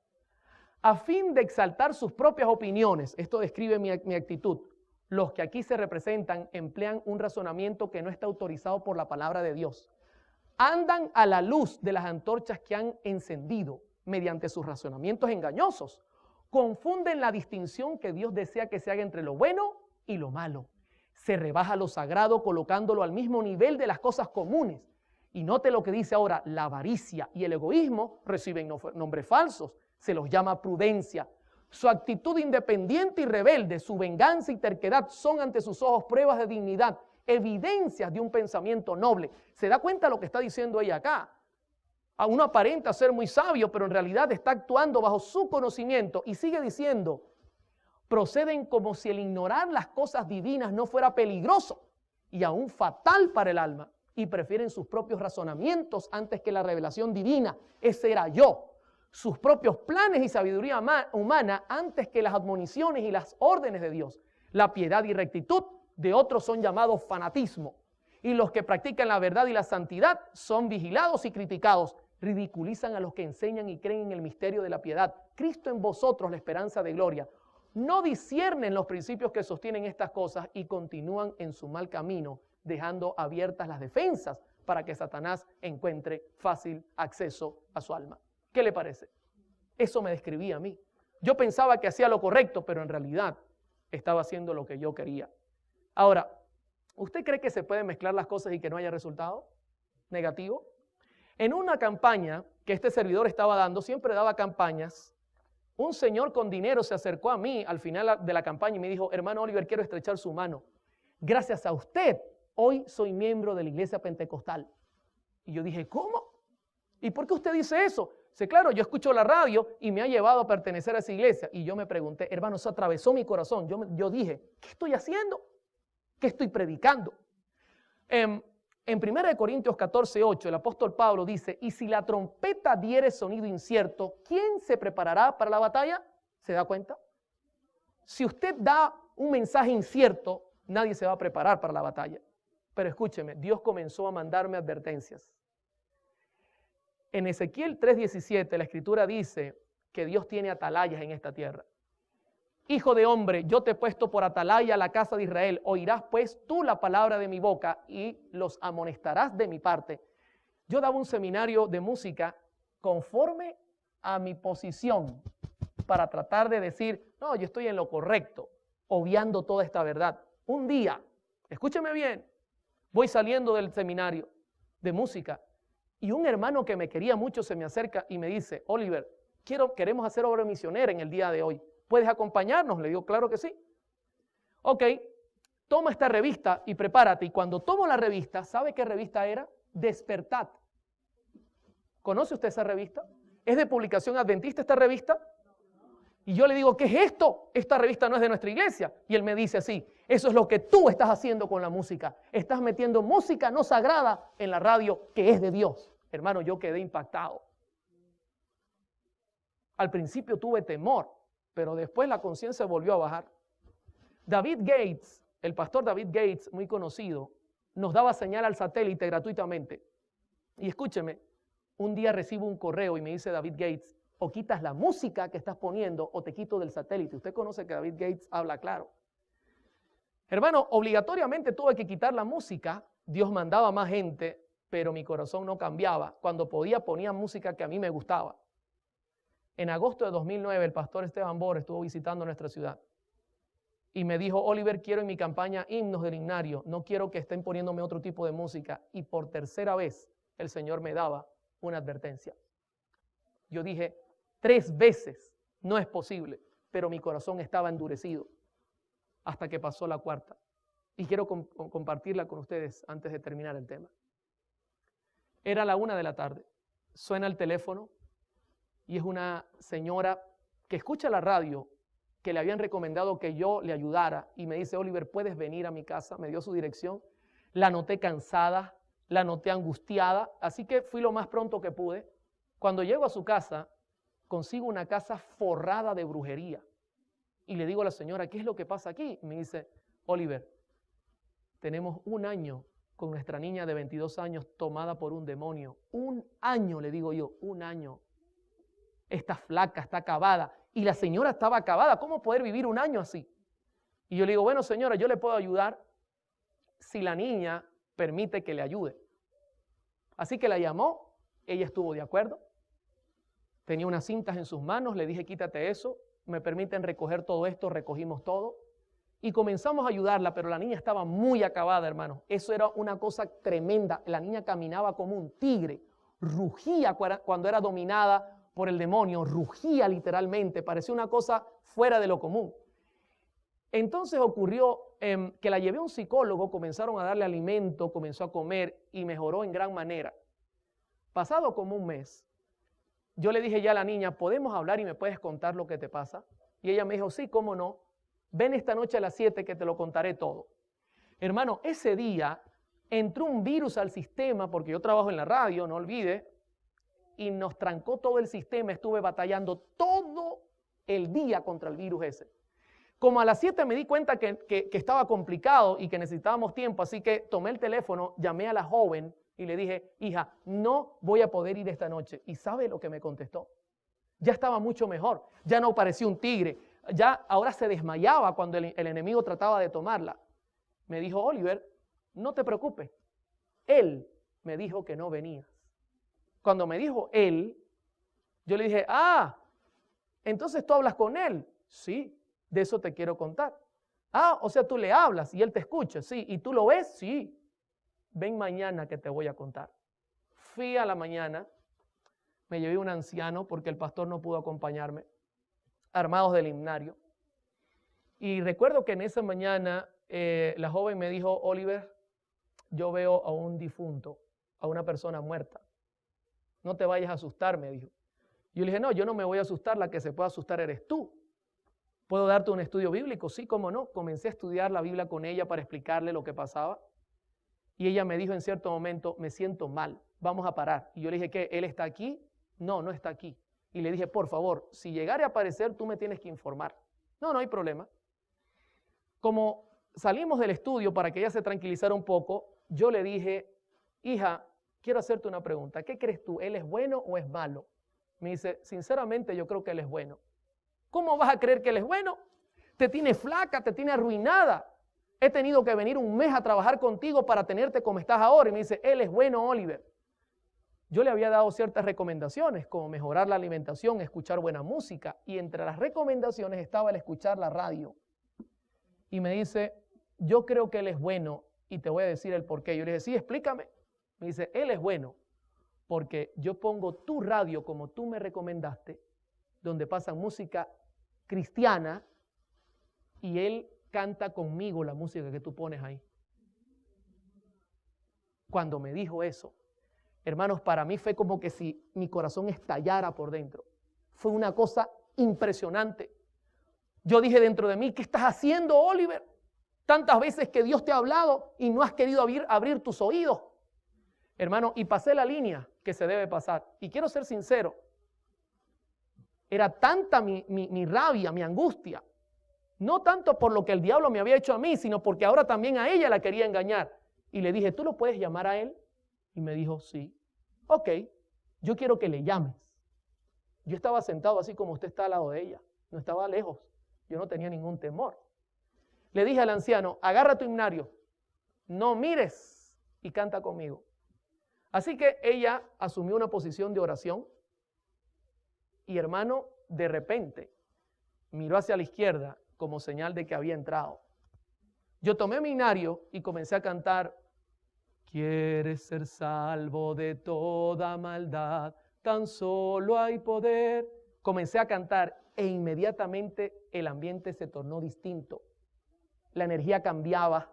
A fin de exaltar sus propias opiniones, esto describe mi actitud, los que aquí se representan emplean un razonamiento que no está autorizado por la palabra de Dios. Andan a la luz de las antorchas que han encendido mediante sus razonamientos engañosos. Confunden la distinción que Dios desea que se haga entre lo bueno y lo malo. Se rebaja lo sagrado colocándolo al mismo nivel de las cosas comunes. Y note lo que dice ahora, la avaricia y el egoísmo reciben nombres falsos. Se los llama prudencia. Su actitud independiente y rebelde, su venganza y terquedad son ante sus ojos pruebas de dignidad, evidencias de un pensamiento noble. ¿Se da cuenta lo que está diciendo ella acá? A uno aparenta ser muy sabio, pero en realidad está actuando bajo su conocimiento. Y sigue diciendo, proceden como si el ignorar las cosas divinas no fuera peligroso y aún fatal para el alma. Y prefieren sus propios razonamientos antes que la revelación divina. Ese era yo. Sus propios planes y sabiduría humana antes que las admoniciones y las órdenes de Dios. La piedad y rectitud de otros son llamados fanatismo. Y los que practican la verdad y la santidad son vigilados y criticados. Ridiculizan a los que enseñan y creen en el misterio de la piedad. Cristo en vosotros, la esperanza de gloria. No disciernen los principios que sostienen estas cosas y continúan en su mal camino, dejando abiertas las defensas para que Satanás encuentre fácil acceso a su alma. ¿Qué le parece? Eso me describía a mí. Yo pensaba que hacía lo correcto, pero en realidad estaba haciendo lo que yo quería. Ahora, ¿usted cree que se pueden mezclar las cosas y que no haya resultado negativo? En una campaña que este servidor estaba dando, siempre daba campañas, un señor con dinero se acercó a mí al final de la campaña y me dijo, hermano Oliver, quiero estrechar su mano. Gracias a usted, hoy soy miembro de la iglesia pentecostal. Y yo dije, ¿cómo? ¿Y por qué usted dice eso? Dice, claro, yo escucho la radio y me ha llevado a pertenecer a esa iglesia. Y yo me pregunté, hermano, eso atravesó mi corazón. Yo dije, ¿qué estoy haciendo? ¿Qué estoy predicando? En 1 Corintios 14:8, el apóstol Pablo dice, y si la trompeta diere sonido incierto, ¿quién se preparará para la batalla? ¿Se da cuenta? Si usted da un mensaje incierto, nadie se va a preparar para la batalla. Pero escúcheme, Dios comenzó a mandarme advertencias. En Ezequiel 3:17 la escritura dice que Dios tiene atalayas en esta tierra. Hijo de hombre, yo te he puesto por atalaya a la casa de Israel. Oirás pues tú la palabra de mi boca y los amonestarás de mi parte. Yo daba un seminario de música conforme a mi posición para tratar de decir, no, yo estoy en lo correcto, obviando toda esta verdad. Un día, escúcheme bien, voy saliendo del seminario de música y un hermano que me quería mucho se me acerca y me dice, Oliver, queremos hacer obra misionera en el día de hoy. ¿Puedes acompañarnos? Le digo, claro que sí. Ok, toma esta revista y prepárate. Y cuando tomo la revista, ¿sabe qué revista era? Despertad. ¿Conoce usted esa revista? ¿Es de publicación adventista esta revista? Y yo le digo, ¿qué es esto? Esta revista no es de nuestra iglesia. Y él me dice así, eso es lo que tú estás haciendo con la música. Estás metiendo música no sagrada en la radio que es de Dios. Hermano, yo quedé impactado. Al principio tuve temor, pero después la conciencia volvió a bajar. David Gates, el pastor David Gates, muy conocido, nos daba señal al satélite gratuitamente. Y escúcheme, un día recibo un correo y me dice David Gates, o quitas la música que estás poniendo o te quito del satélite. Usted conoce que David Gates habla claro. Hermano, obligatoriamente tuve que quitar la música. Dios mandaba más gente, pero mi corazón no cambiaba. Cuando podía ponía música que a mí me gustaba. En agosto de 2009 el pastor Esteban Bor estuvo visitando nuestra ciudad y me dijo, Oliver, quiero en mi campaña himnos del himnario, no quiero que estén poniéndome otro tipo de música. Y por tercera vez el Señor me daba una advertencia. Yo dije, 3 veces, no es posible, pero mi corazón estaba endurecido hasta que pasó la 4ª. Y quiero compartirla con ustedes antes de terminar el tema. Era la 1 de la tarde, suena el teléfono y es una señora que escucha la radio, que le habían recomendado que yo le ayudara y me dice, Oliver, ¿puedes venir a mi casa? Me dio su dirección, la noté cansada, la noté angustiada, así que fui lo más pronto que pude. Cuando llego a su casa, consigo una casa forrada de brujería y le digo a la señora, ¿qué es lo que pasa aquí? Y me dice, Oliver, tenemos 1 año con nuestra niña de 22 años tomada por un demonio. 1 año, le digo yo, 1 año. Está flaca, está acabada. Y la señora estaba acabada. ¿Cómo poder vivir 1 año así? Y yo le digo, bueno, señora, yo le puedo ayudar si la niña permite que le ayude. Así que la llamó, ella estuvo de acuerdo. Tenía unas cintas en sus manos, le dije, quítate eso, me permiten recoger todo esto, recogimos todo. Y comenzamos a ayudarla, pero la niña estaba muy acabada, hermano. Eso era una cosa tremenda. La niña caminaba como un tigre, rugía cuando era dominada por el demonio, rugía literalmente, parecía una cosa fuera de lo común. Entonces ocurrió que la llevé a un psicólogo, comenzaron a darle alimento, comenzó a comer y mejoró en gran manera. Pasado como un mes, yo le dije ya a la niña, ¿podemos hablar y me puedes contar lo que te pasa? Y ella me dijo, sí, cómo no. Ven esta noche a las 7 que te lo contaré todo. Hermano, ese día entró un virus al sistema, porque yo trabajo en la radio, no olvide, y nos trancó todo el sistema. Estuve batallando todo el día contra el virus ese. Como a las 7 me di cuenta que estaba complicado y que necesitábamos tiempo, así que tomé el teléfono, llamé a la joven y le dije, hija, no voy a poder ir esta noche. ¿Y sabe lo que me contestó? Ya estaba mucho mejor, ya no parecía un tigre, ya ahora se desmayaba cuando el enemigo trataba de tomarla. Me dijo, Oliver, no te preocupes, él me dijo que no venías. Cuando me dijo él, yo le dije, entonces tú hablas con él. Sí, de eso te quiero contar. O sea, tú le hablas y él te escucha. Sí, ¿y tú lo ves? Sí. Ven mañana que te voy a contar. Fui a la mañana, me llevé un anciano porque el pastor no pudo acompañarme, armados del himnario. Y recuerdo que en esa mañana la joven me dijo, Oliver, yo veo a un difunto, a una persona muerta. No te vayas a asustar, me dijo. Yo le dije, no, yo no me voy a asustar, la que se puede asustar eres tú. ¿Puedo darte un estudio bíblico? Sí, cómo no. Comencé a estudiar la Biblia con ella para explicarle lo que pasaba. Y ella me dijo en cierto momento, me siento mal, vamos a parar. Y yo le dije, ¿qué? ¿Él está aquí? No, no está aquí. Y le dije, por favor, si llegara a aparecer, tú me tienes que informar. No, no hay problema. Como salimos del estudio para que ella se tranquilizara un poco, yo le dije, hija, quiero hacerte una pregunta. ¿Qué crees tú? ¿Él es bueno o es malo? Me dice, sinceramente yo creo que él es bueno. ¿Cómo vas a creer que él es bueno? Te tiene flaca, te tiene arruinada. He tenido que venir un mes a trabajar contigo para tenerte como estás ahora. Y me dice, él es bueno, Oliver. Yo le había dado ciertas recomendaciones, como mejorar la alimentación, escuchar buena música. Y entre las recomendaciones estaba el escuchar la radio. Y me dice, yo creo que él es bueno y te voy a decir el por qué. Yo le dije, sí, explícame. Me dice, él es bueno porque yo pongo tu radio como tú me recomendaste, donde pasan música cristiana y él canta conmigo la música que tú pones ahí. Cuando me dijo eso, hermanos, para mí fue como que si mi corazón estallara por dentro. Fue una cosa impresionante. Yo dije dentro de mí, ¿qué estás haciendo, Oliver? Tantas veces que Dios te ha hablado y no has querido abrir tus oídos. Hermano, y pasé la línea que se debe pasar. Y quiero ser sincero, era tanta mi rabia, mi angustia, no tanto por lo que el diablo me había hecho a mí, sino porque ahora también a ella la quería engañar. Y le dije, ¿tú lo puedes llamar a él? Y me dijo, sí. Ok, yo quiero que le llames. Yo estaba sentado así como usted está al lado de ella, no estaba lejos, yo no tenía ningún temor. Le dije al anciano, agarra tu himnario, no mires y canta conmigo. Así que ella asumió una posición de oración y, hermano, de repente miró hacia la izquierda como señal de que había entrado. Yo tomé mi himnario y comencé a cantar, ¿quieres ser salvo de toda maldad? Tan solo hay poder. Comencé a cantar e inmediatamente el ambiente se tornó distinto. La energía cambiaba.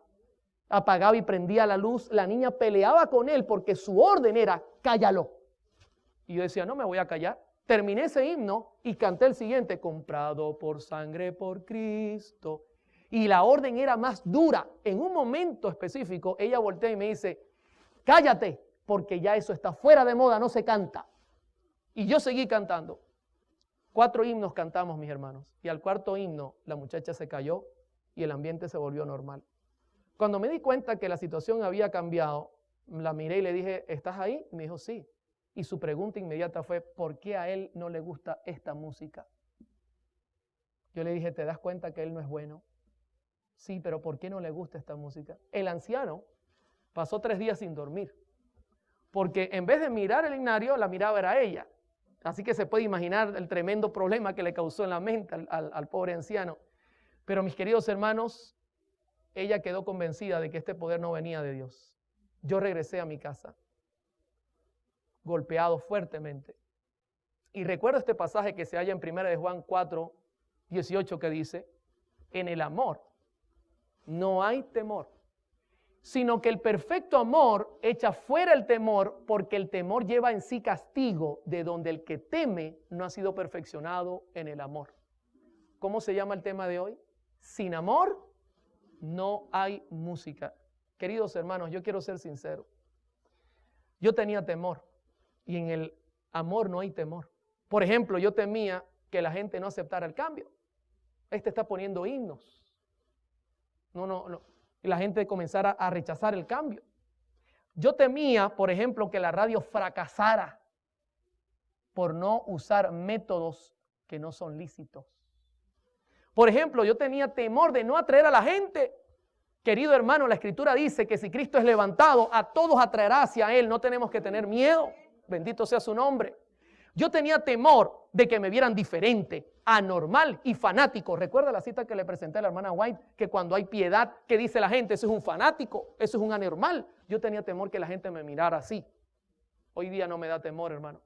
Apagaba y prendía la luz. La niña peleaba con él porque su orden era, cállalo. Y yo decía, no me voy a callar. Terminé ese himno y canté el siguiente, comprado por sangre por Cristo. Y la orden era más dura. En un momento específico, ella voltea y me dice, cállate, porque ya eso está fuera de moda, no se canta. Y yo seguí cantando. 4 himnos cantamos, mis hermanos. Y al 4.º himno, la muchacha se cayó y el ambiente se volvió normal. Cuando me di cuenta que la situación había cambiado, la miré y le dije, ¿estás ahí? Y me dijo, sí. Y su pregunta inmediata fue, ¿por qué a él no le gusta esta música? Yo le dije, ¿te das cuenta que él no es bueno? Sí, pero ¿por qué no le gusta esta música? El anciano pasó 3 días sin dormir, porque en vez de mirar el himnario, la miraba era ella. Así que se puede imaginar el tremendo problema que le causó en la mente al pobre anciano. Pero mis queridos hermanos, ella quedó convencida de que este poder no venía de Dios. Yo regresé a mi casa, golpeado fuertemente. Y recuerdo este pasaje que se halla en 1 de Juan 4, 18, que dice, en el amor no hay temor, sino que el perfecto amor echa fuera el temor, porque el temor lleva en sí castigo, de donde el que teme no ha sido perfeccionado en el amor. ¿Cómo se llama el tema de hoy? Sin amor no hay música. Queridos hermanos, yo quiero ser sincero. Yo tenía temor y en el amor no hay temor. Por ejemplo, yo temía que la gente no aceptara el cambio. Este está poniendo himnos. No. Y la gente comenzara a rechazar el cambio. Yo temía, por ejemplo, que la radio fracasara por no usar métodos que no son lícitos. Por ejemplo, yo tenía temor de no atraer a la gente. Querido hermano, la Escritura dice que si Cristo es levantado, a todos atraerá hacia Él. No tenemos que tener miedo. Bendito sea su nombre. Yo tenía temor de que me vieran diferente, anormal y fanático. ¿Recuerda la cita que le presenté a la hermana White? Que cuando hay piedad, ¿qué dice la gente? Eso es un fanático, eso es un anormal. Yo tenía temor que la gente me mirara así. Hoy día no me da temor, hermano.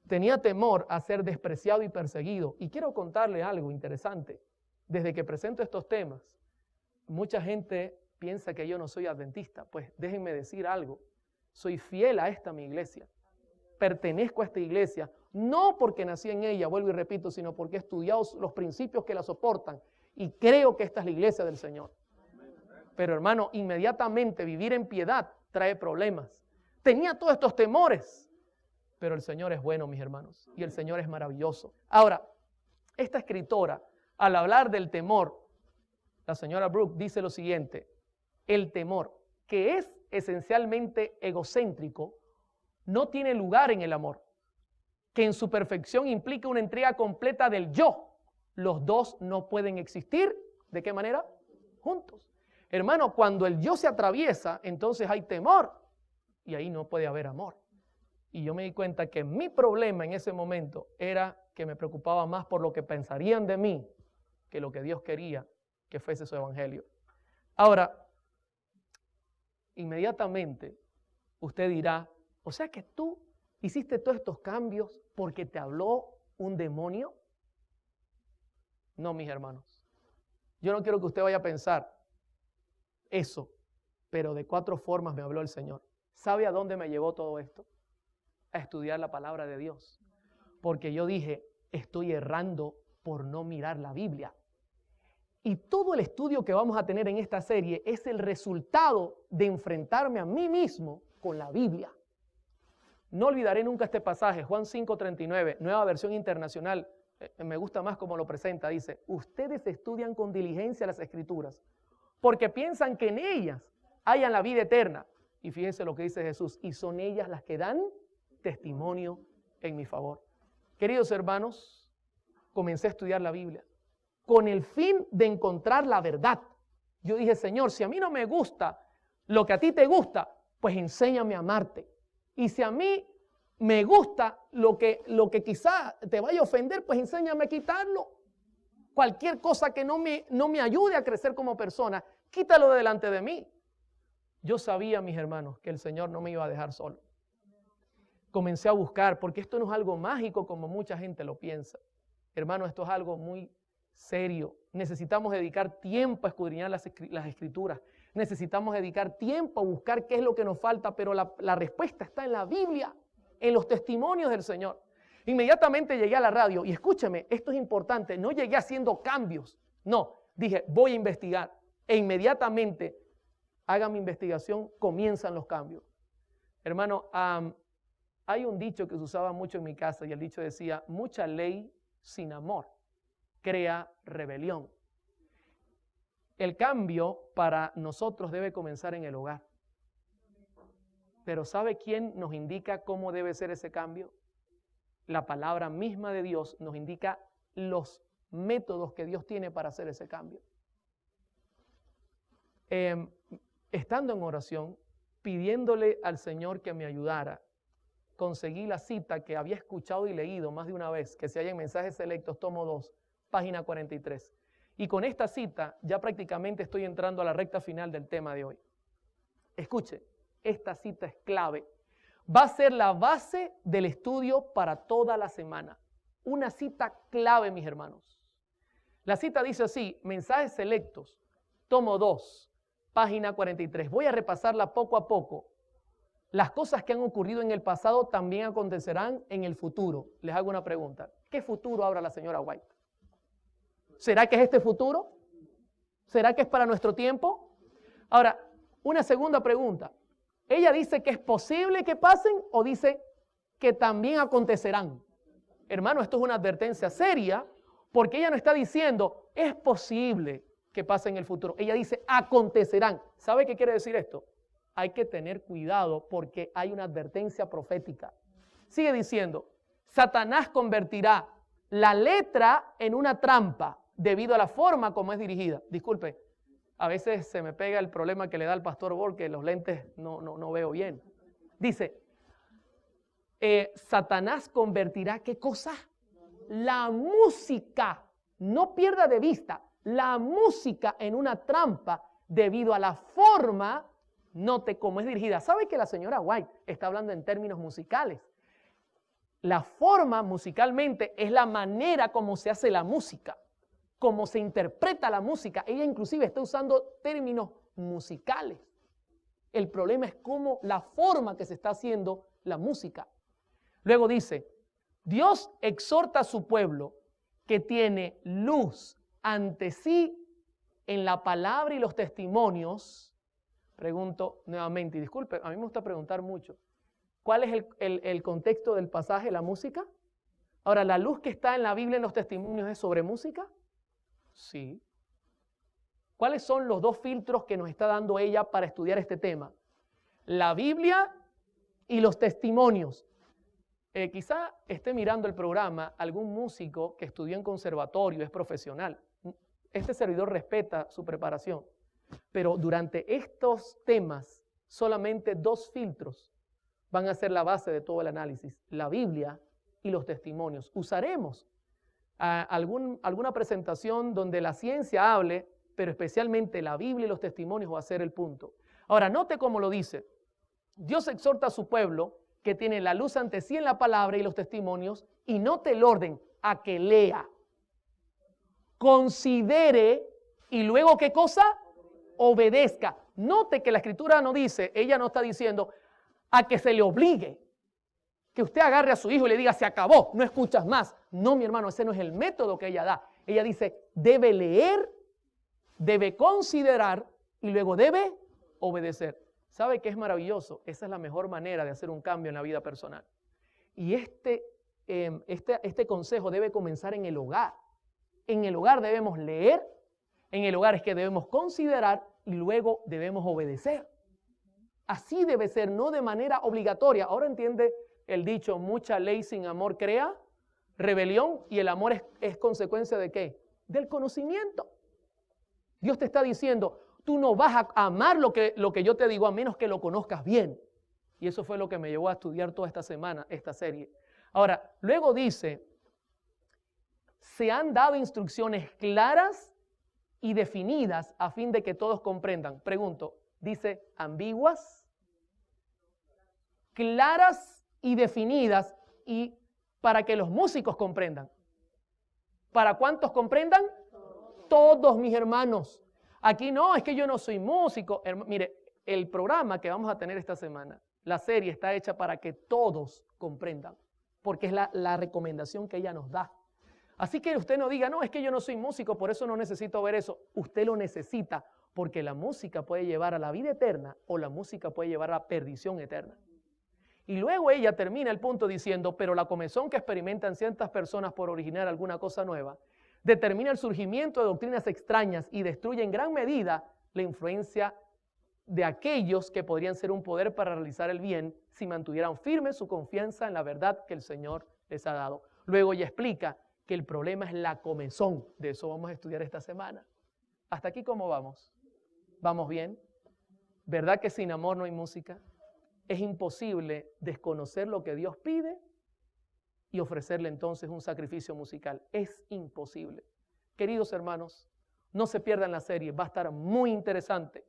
Tenía temor a ser despreciado y perseguido. Y quiero contarle algo interesante. Desde que presento estos temas, mucha gente piensa que yo no soy adventista. Pues déjenme decir algo. Soy fiel a esta mi iglesia. Pertenezco a esta iglesia, no porque nací en ella, vuelvo y repito, sino porque he estudiado los principios que la soportan y creo que esta es la iglesia del Señor. Pero hermano, inmediatamente vivir en piedad trae problemas. Tenía todos estos temores, pero el Señor es bueno, mis hermanos, y el Señor es maravilloso. Ahora, esta escritora, al hablar del temor, la señora Brooke dice lo siguiente: el temor, que es esencialmente egocéntrico, no tiene lugar en el amor, que en su perfección implica una entrega completa del yo. Los dos no pueden existir, ¿de qué manera? Juntos. Hermano, cuando el yo se atraviesa, entonces hay temor y ahí no puede haber amor. Y yo me di cuenta que mi problema en ese momento era que me preocupaba más por lo que pensarían de mí que lo que Dios quería que fuese su evangelio. Ahora, inmediatamente usted dirá, o sea que tú hiciste todos estos cambios porque te habló un demonio. No, mis hermanos. Yo no quiero que usted vaya a pensar eso, pero de 4 formas me habló el Señor. ¿Sabe a dónde me llevó todo esto? A estudiar la palabra de Dios. Porque yo dije, estoy errando por no mirar la Biblia. Y todo el estudio que vamos a tener en esta serie es el resultado de enfrentarme a mí mismo con la Biblia. No olvidaré nunca este pasaje, Juan 5:39, Nueva Versión Internacional. Me gusta más cómo lo presenta. Dice, ustedes estudian con diligencia las Escrituras porque piensan que en ellas hayan la vida eterna. Y fíjense lo que dice Jesús, y son ellas las que dan testimonio en mi favor. Queridos hermanos, comencé a estudiar la Biblia con el fin de encontrar la verdad. Yo dije, Señor, si a mí no me gusta lo que a ti te gusta, pues enséñame a amarte. Y si a mí me gusta lo que quizá te vaya a ofender, pues enséñame a quitarlo. Cualquier cosa que no me ayude a crecer como persona, quítalo de delante de mí. Yo sabía, mis hermanos, que el Señor no me iba a dejar solo. Comencé a buscar, porque esto no es algo mágico como mucha gente lo piensa. Hermano, esto es algo muy serio. Necesitamos dedicar tiempo a escudriñar las Escrituras. Necesitamos dedicar tiempo a buscar qué es lo que nos falta, pero la respuesta está en la Biblia, en los testimonios del Señor. Inmediatamente llegué a la radio y escúcheme, esto es importante, no llegué haciendo cambios, no, dije voy a investigar e inmediatamente haga mi investigación, comienzan los cambios. Hermano, hay un dicho que se usaba mucho en mi casa y el dicho decía, mucha ley sin amor crea rebelión. El cambio para nosotros debe comenzar en el hogar. Pero ¿sabe quién nos indica cómo debe ser ese cambio? La palabra misma de Dios nos indica los métodos que Dios tiene para hacer ese cambio. estando en oración, pidiéndole al Señor que me ayudara, conseguí la cita que había escuchado y leído más de una vez, que se halla en Mensajes Selectos, tomo 2, página 43. Y con esta cita ya prácticamente estoy entrando a la recta final del tema de hoy. Escuche, esta cita es clave. Va a ser la base del estudio para toda la semana. Una cita clave, mis hermanos. La cita dice así, Mensajes Selectos, tomo 2, página 43. Voy a repasarla poco a poco. Las cosas que han ocurrido en el pasado también acontecerán en el futuro. Les hago una pregunta. ¿Qué futuro habla la señora White? ¿Será que es este futuro? ¿Será que es para nuestro tiempo? Ahora, una segunda pregunta. ¿Ella dice que es posible que pasen o dice que también acontecerán? Hermano, esto es una advertencia seria porque ella no está diciendo es posible que pase en el futuro. Ella dice acontecerán. ¿Sabe qué quiere decir esto? Hay que tener cuidado porque hay una advertencia profética. Sigue diciendo, Satanás convertirá la letra en una trampa debido a la forma como es dirigida. Disculpe, a veces se me pega el problema que le da el pastor Bol, que los lentes no veo bien. Dice, Satanás convertirá, ¿qué cosa? La música, no pierda de vista, la música en una trampa debido a la forma, note cómo es dirigida. ¿Sabe que la señora White está hablando en términos musicales? La forma musicalmente es la manera como se hace la música, cómo se interpreta la música. Ella inclusive está usando términos musicales. El problema es cómo la forma que se está haciendo la música. Luego dice, Dios exhorta a su pueblo que tiene luz ante sí en la palabra y los testimonios. Pregunto nuevamente, y disculpe, a mí me gusta preguntar mucho. ¿Cuál es el contexto del pasaje, la música? Ahora, ¿la luz que está en la Biblia en los testimonios es sobre música? Sí. ¿Cuáles son los dos filtros que nos está dando ella para estudiar este tema? La Biblia y los testimonios. Quizá esté mirando el programa algún músico que estudió en conservatorio, es profesional. Este servidor respeta su preparación. Pero durante estos temas, solamente dos filtros van a ser la base de todo el análisis. La Biblia y los testimonios. Usaremos alguna presentación donde la ciencia hable, pero especialmente la Biblia y los testimonios va a ser el punto. Ahora, note cómo lo dice. Dios exhorta a su pueblo que tiene la luz ante sí en la palabra y los testimonios, y note el orden, a que lea, considere y luego ¿qué cosa? Obedezca. Note que la escritura no dice, ella no está diciendo a que se le obligue, que usted agarre a su hijo y le diga se acabó, no escuchas más. No, mi hermano, ese no es el método que ella da. Ella dice debe leer, debe considerar y luego debe obedecer. ¿Sabe qué es maravilloso? Esa es la mejor manera de hacer un cambio en la vida personal. Y este consejo debe comenzar en el hogar. En el hogar debemos leer, en el hogar es que debemos considerar y luego debemos obedecer. Así debe ser, no de manera obligatoria. Ahora entiende el dicho, mucha ley sin amor crea rebelión, y el amor es consecuencia ¿de qué? Del conocimiento. Dios te está diciendo, tú no vas a amar lo que yo te digo a menos que lo conozcas bien. Y eso fue lo que me llevó a estudiar toda esta semana, esta serie. Ahora, luego dice, se han dado instrucciones claras y definidas a fin de que todos comprendan. Pregunto, ¿dice ambiguas? Claras y definidas, y para que los músicos comprendan. ¿Para cuántos comprendan? Todos, mis hermanos. Aquí no, es que yo no soy músico. Mire, el programa que vamos a tener esta semana, la serie está hecha para que todos comprendan, porque es la recomendación que ella nos da. Así que usted no diga, no, es que yo no soy músico, por eso no necesito ver eso. Usted lo necesita, porque la música puede llevar a la vida eterna o la música puede llevar a la perdición eterna. Y luego ella termina el punto diciendo, pero la comezón que experimentan ciertas personas por originar alguna cosa nueva determina el surgimiento de doctrinas extrañas y destruye en gran medida la influencia de aquellos que podrían ser un poder para realizar el bien si mantuvieran firme su confianza en la verdad que el Señor les ha dado. Luego ella explica que el problema es la comezón. De eso vamos a estudiar esta semana. ¿Hasta aquí cómo vamos? ¿Vamos bien? ¿Verdad que sin amor no hay música? Es imposible desconocer lo que Dios pide y ofrecerle entonces un sacrificio musical. Es imposible. Queridos hermanos, no se pierdan la serie, va a estar muy interesante.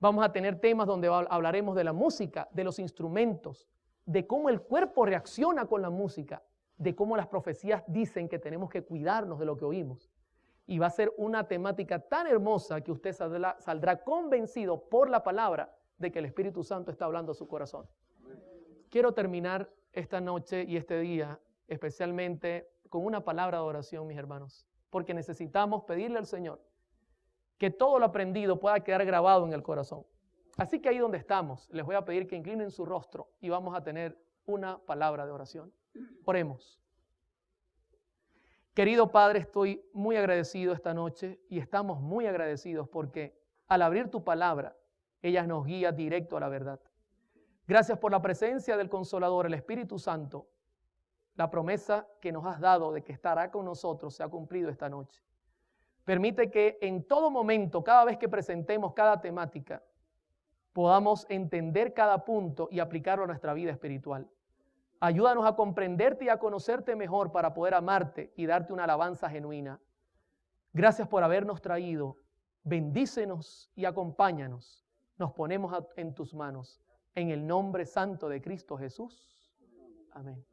Vamos a tener temas donde hablaremos de la música, de los instrumentos, de cómo el cuerpo reacciona con la música, de cómo las profecías dicen que tenemos que cuidarnos de lo que oímos. Y va a ser una temática tan hermosa que usted saldrá convencido por la palabra de que el Espíritu Santo está hablando a su corazón. Quiero terminar esta noche y este día especialmente con una palabra de oración, mis hermanos, porque necesitamos pedirle al Señor que todo lo aprendido pueda quedar grabado en el corazón. Así que ahí donde estamos, les voy a pedir que inclinen su rostro y vamos a tener una palabra de oración. Oremos. Querido Padre, estoy muy agradecido esta noche y estamos muy agradecidos porque al abrir tu palabra, ella nos guía directo a la verdad. Gracias por la presencia del Consolador, el Espíritu Santo. La promesa que nos has dado de que estará con nosotros se ha cumplido esta noche. Permite que en todo momento, cada vez que presentemos cada temática, podamos entender cada punto y aplicarlo a nuestra vida espiritual. Ayúdanos a comprenderte y a conocerte mejor para poder amarte y darte una alabanza genuina. Gracias por habernos traído. Bendícenos y acompáñanos. Nos ponemos en tus manos. En el nombre santo de Cristo Jesús. Amén.